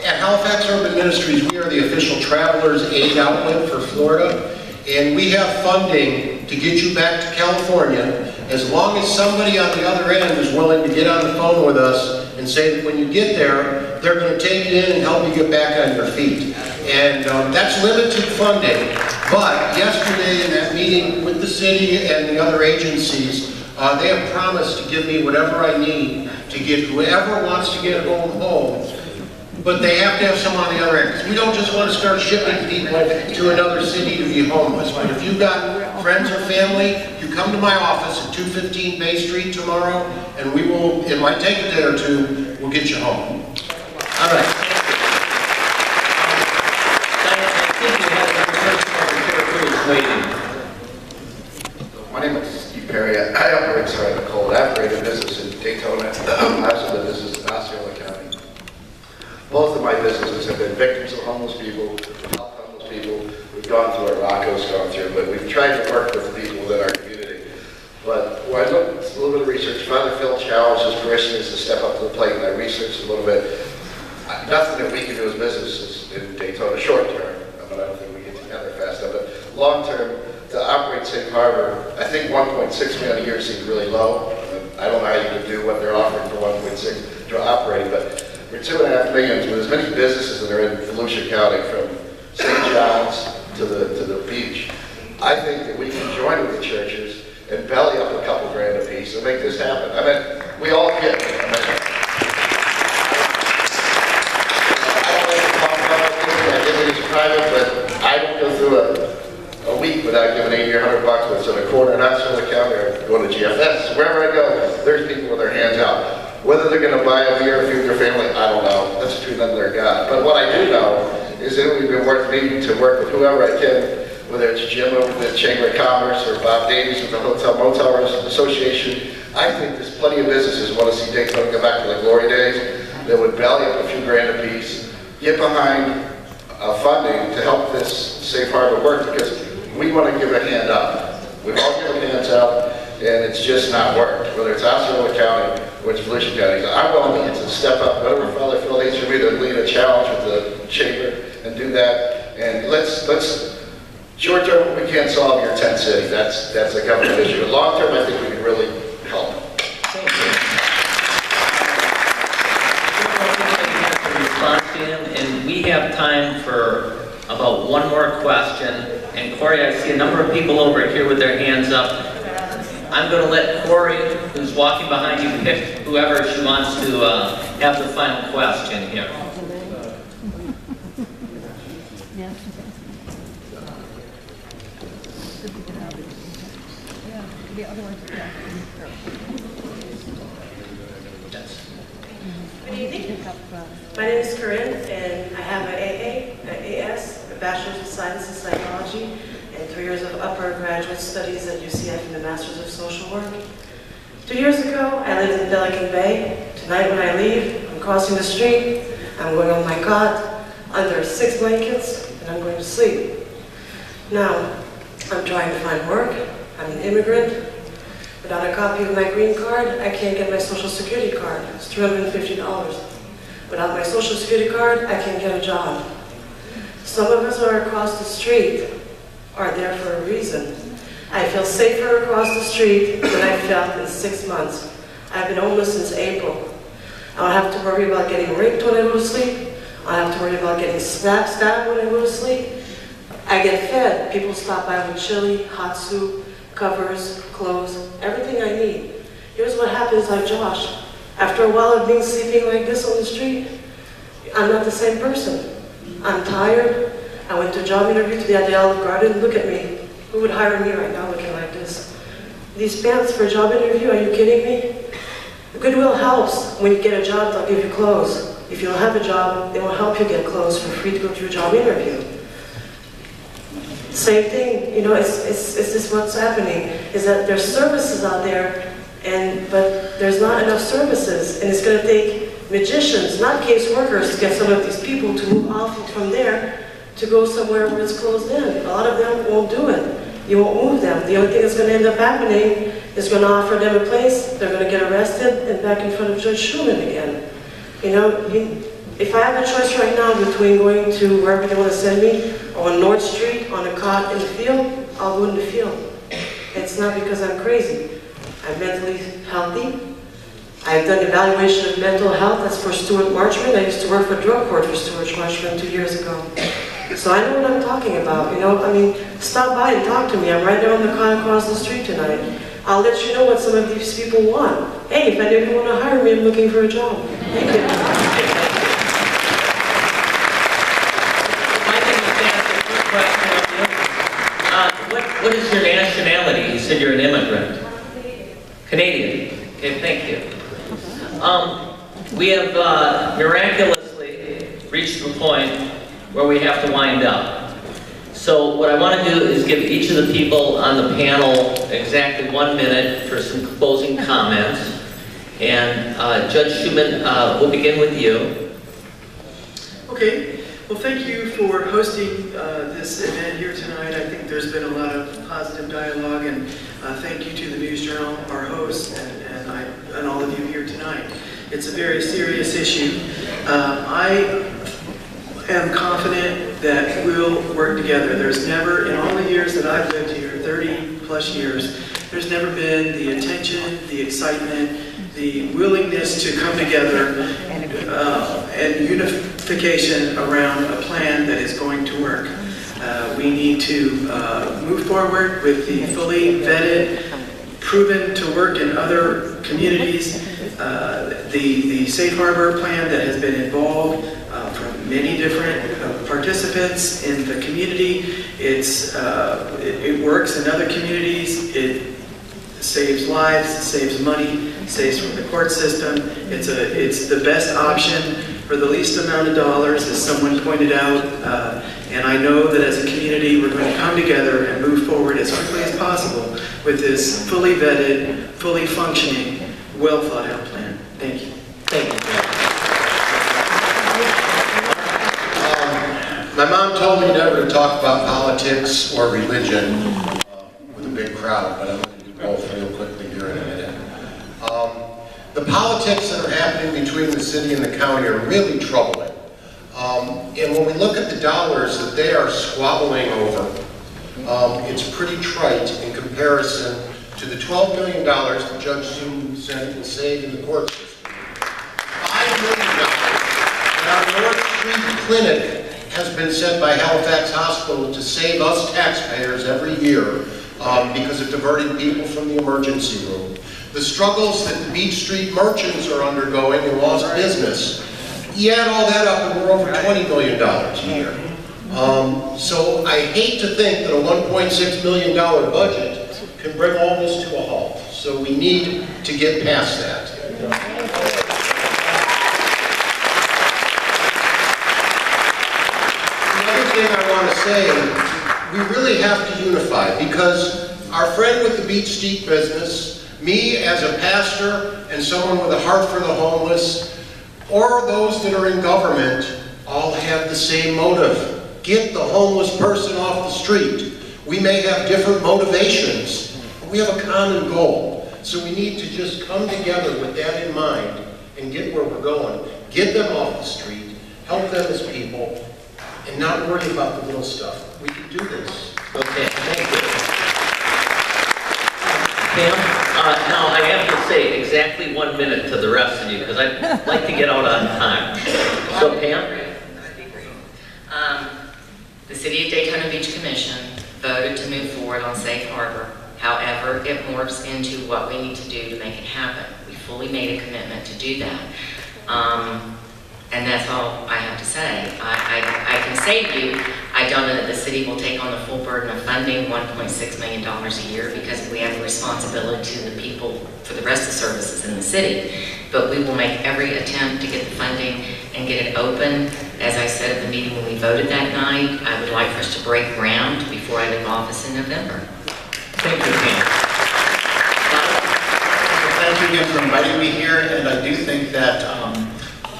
Speaker 2: At Halifax Urban Ministries, we are the official traveler's aid outlet for Florida, and we have funding to get you back to California as long as somebody on the other end is willing to get on the phone with us and say that when you get there, they're going to take you in and help you get back on your feet. And that's limited funding, but yesterday in that meeting with the city and the other agencies, they have promised to give me whatever I need to get whoever wants to get home. But they have to have some on the other end. 'Cause we don't just want to start shipping people to another city to be homeless. But if you've got friends or family, you come to my office at 215 Bay Street tomorrow, and we will, it might take a day or two, we'll get you home.
Speaker 1: All right. I think you have another person over here who is waiting.
Speaker 16: My name is Steve Perry. I operate, sorry, the cold. I operate a business in Daytona. I also have a business in Osceola County. Both of my businesses have been victims of homeless people, helped homeless people. We've gone through what Rocco's gone through, but we've tried to work with the people within our community. But when I looked at a little bit of research, Father Phil challenged his parishioners to step up to the plate, and I researched a little bit. Nothing that we can do as businesses in Daytona short term, but I don't think we get together fast enough. But long term, to operate Safe Harbor, I think 1.6 million a year seems really low. I don't know how you could do what they're offering for 1.6 to operate, but for 2.5 million, with as many businesses that are in Volusia County, from St. John's to the beach, I think that we can join with the churches and belly up a couple grand a piece and make this happen. I mean, we all get it. I mean, I don't like to talk about it, I think it's private, but I don't go through a week without giving 80 or 100 bucks whether it's in a corner in Osceola County or going to GFS. Wherever I go, there's people with their hands out. Whether they're going to buy a beer or feed their family, I don't know. That's between them and their God. But what I do know is that we've been working to work with whoever I can, whether it's Jim over the Chamber of Commerce or Bob Davies with the Hotel Motel Association. I think there's plenty of businesses who want to see Daytona go back to the glory days that would belly up a few grand a piece, get behind funding to help this Safe Harbor work, because we want to give a hand up. We've all given hands out, and it's just not worked. Whether it's Osceola County or it's Volusia County, I'm willing to step up. Whatever Father Phil needs for me to lead a challenge with the chamber and do that. And let's short term, we can't solve your tent city. That's a government issue. But long term, I think we can really help.
Speaker 1: Thank you. And we have time for about one more question. And Corey, I see a number of people over here with their hands up. I'm going to let Corey, who's walking behind you, pick whoever she wants to have the final question here.
Speaker 17: Good evening. My name is Corinne, and I have an AA, an AS, a Bachelor's of Science in Psychology, and 3 years of upper graduate studies at UCF and the Master's of Social Work. 2 years ago, I lived in Pelican Bay. Tonight when I leave, I'm crossing the street, I'm going on my cot, under 6 blankets, and I'm going to sleep. Now, I'm trying to find work. I'm an immigrant. Without a copy of my green card, I can't get my Social Security card. It's $350. Without my Social Security card, I can't get a job. Some of us are across the street are there for a reason. I feel safer across the street than I felt in 6 months. I've been homeless since April. I don't have to worry about getting raped when I go to sleep. I don't have to worry about getting stabbed when I go to sleep. I get fed. People stop by with chili, hot soup, covers, clothes, everything I need. Here's what happens like Josh. After a while of being sleeping like this on the street, I'm not the same person. I'm tired. I went to a job interview today at the Olive Garden. Look at me. Who would hire me right now looking like this? These pants for a job interview, are you kidding me? Goodwill helps. When you get a job, they'll give you clothes. If you don't have a job, they will help you get clothes for free to go to a job interview. Same thing, you know, it's just what's happening, is that there's services out there, but there's not enough services, and it's going to take magicians, not caseworkers, to get some of these people to move off from there to go somewhere where it's closed in. A lot of them won't do it. You won't move them. The only thing that's going to end up happening is going to offer them a place, they're going to get arrested, and back in front of Judge Schuman again. You know, if I have a choice right now between going to wherever they want to send me, on North Street, on a cot in the field, I'll go in the field. It's not because I'm crazy. I'm mentally healthy. I've done evaluation of mental health. That's for Stuart Marchman. I used to work for drug court for Stuart Marchman 2 years ago. So I know what I'm talking about. You know, I mean, stop by and talk to me. I'm right there on the cot across the street tonight. I'll let you know what some of these people want. Hey, if any of you want to hire me, I'm looking for a job. Thank you.
Speaker 1: What is your nationality? You said you're an immigrant. Canadian. Okay, thank you. We have miraculously reached the point where we have to wind up. So what I want to do is give each of the people on the panel exactly 1 minute for some closing comments. And Judge Schuman, we'll begin with you.
Speaker 3: Okay. Well, thank you for hosting this event here tonight. I think there's been a lot of positive dialogue, and thank you to the News Journal, our host, and all of you here tonight. It's a very serious issue. I am confident that we'll work together. There's never, in all the years that I've lived here, 30 plus years, there's never been the attention, the excitement, the willingness to come together and unification around a plan that is going to work. We need to move forward with the fully vetted, proven to work in other communities, the Safe Harbor plan that has been involved from many different participants in the community. It works in other communities. It saves lives, saves money, saves from the court system. It's the best option for the least amount of dollars, as someone pointed out. And I know that as a community, we're going to come together and move forward as quickly as possible with this fully vetted, fully functioning, well thought out plan. Thank you.
Speaker 1: Thank you.
Speaker 2: My mom told me never to talk about politics or religion with a big crowd, but I'm going to do both real quickly here in a minute. The politics that are happening between the city and the county are really troubling. And when we look at the dollars that they are squabbling over, it's pretty trite in comparison to the $12 million that Judge Sue said will save in the court system. $5 million that our North Street clinic has been sent by Halifax Hospital to save us taxpayers every year because of diverting people from the emergency room. The struggles that the Beach Street merchants are undergoing and lost business. You add all that up and we're over $20 million a year. So I hate to think that a $1.6 million budget can bring all this to a halt. So we need to get past that. saying, we really have to unify, because our friend with the Beach Street business, me as a pastor and someone with a heart for the homeless, or those that are in government, all have the same motive. Get the homeless person off the street. We may have different motivations, but we have a common goal. So we need to just come together with that in mind and get where we're going. Get them off the street, help them as people, and not worry about the little stuff. We can do this.
Speaker 1: Okay, thank you. Pam, now I have to say exactly 1 minute to the rest of you, because I'd like to get out on time. So Pam?
Speaker 5: The City of Daytona Beach Commission voted to move forward on Safe Harbor. However, it morphs into what we need to do to make it happen. We fully made a commitment to do that. And that's all I have to say. I can say to you, I don't know that the city will take on the full burden of funding $1.6 million a year, because we have a responsibility to the people for the rest of the services in the city. But we will make every attempt to get the funding and get it open. As I said at the meeting when we voted that night, I would like for us to break ground before I leave office in November.
Speaker 1: Thank you, Pam.
Speaker 6: Thank you again for inviting me here, and I do think that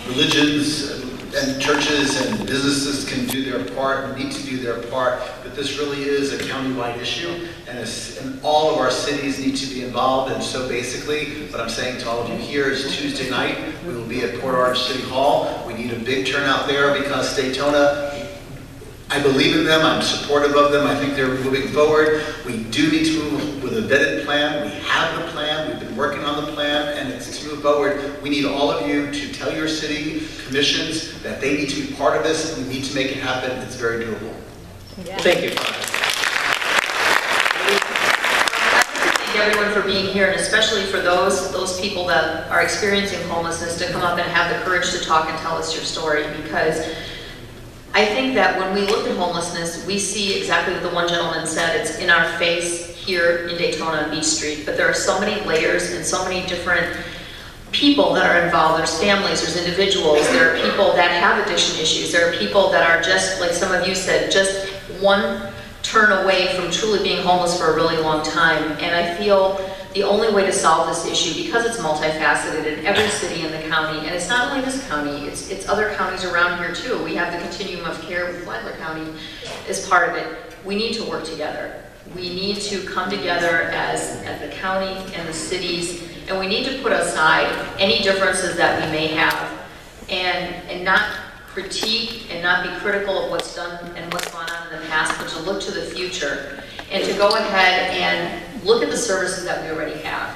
Speaker 6: religions and churches and businesses can do their part and need to do their part, but this really is a county-wide issue, and all of our cities need to be involved. And so basically, what I'm saying to all of you here is Tuesday night, we will be at Port Orange City Hall. We need a big turnout there, because Daytona, I believe in them, I'm supportive of them, I think they're moving forward. We do need to move with a vetted plan. We have the plan, we've been working on the plan, and it's to move forward. We need all of you to tell your city commissions that they need to be part of this, and we need to make it happen. It's very doable.
Speaker 1: Yeah. Thank you.
Speaker 7: Thank everyone for being here, and especially for those people that are experiencing homelessness to come up and have the courage to talk and tell us your story, because I think that when we look at homelessness, we see exactly what the one gentleman said. It's in our face here in Daytona Beach Street, but there are so many layers and so many different people that are involved. There's families, there's individuals, there are people that have addiction issues, there are people that are just, like some of you said, just one turn away from truly being homeless for a really long time. And I feel the only way to solve this issue, because it's multifaceted in every city in the county, and it's not only this county, it's other counties around here too. We have the continuum of care with Flagler County as part of it. We need to work together. We need to come together as the county and the cities, and we need to put aside any differences that we may have, and not critique and not be critical of what's done and what's gone on in the past, but to look to the future and to go ahead and look at the services that we already have,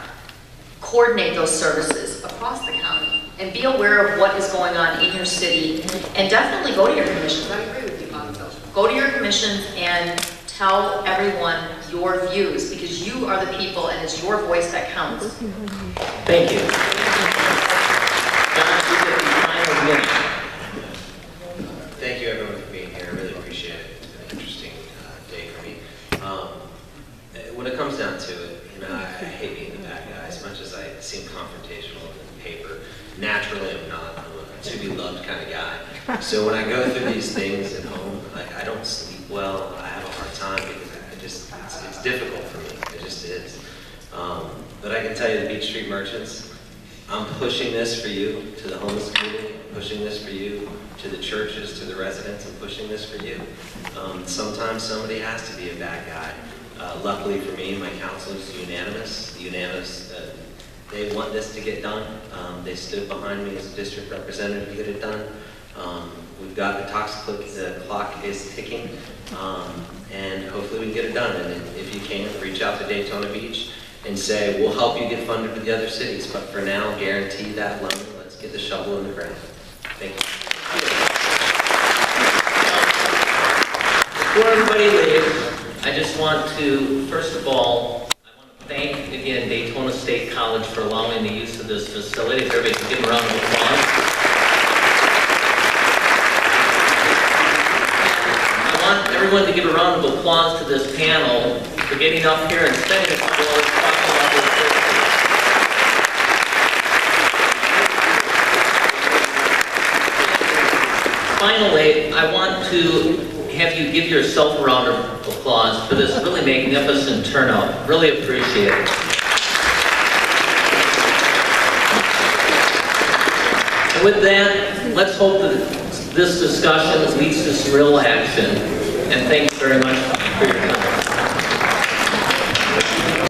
Speaker 7: coordinate those services across the county, and be aware of what is going on in your city, and definitely go to your commissions. I agree with you, Monica. Go to your commissions and tell everyone your views, because you are the people and it's your voice that counts.
Speaker 1: Thank you. John, you get the final minute.
Speaker 4: Thank you everyone for being here. I really appreciate it. It's been an interesting day for me. When it comes down to it, you know, I hate being the bad guy. As much as I seem confrontational in paper, naturally I'm not. I'm a to-be-loved kind of guy. So when I go through these things at home, like, I don't sleep well. I have a hard time because it's difficult for me. It just is. But I can tell you, the Beach Street merchants, I'm pushing this for you, to the homeless community. I'm pushing this for you, to the churches, to the residents. I'm pushing this for you. Sometimes somebody has to be a bad guy. Luckily for me, my council is unanimous. They want this to get done. They stood behind me as a district representative to get it done. We've got the clock is ticking, and hopefully we can get it done. And if you can, reach out to Daytona Beach and say, we'll help you get funded with the other cities, but for now, guarantee that loan. Let's get the shovel in the ground. Thank you.
Speaker 1: Before everybody leaves, I just want to, first of all, I want to thank again Daytona State College for allowing the use of this facility. If everybody can give them a round of applause. I want everyone to give a round of applause to this panel for getting up here and spending a couple hours talking about this issue. Finally, I want to have you give yourself a round of applause for this really magnificent turnout. Really appreciate it. And with that, let's hope that this discussion leads to some real action. And thank you very much for your time.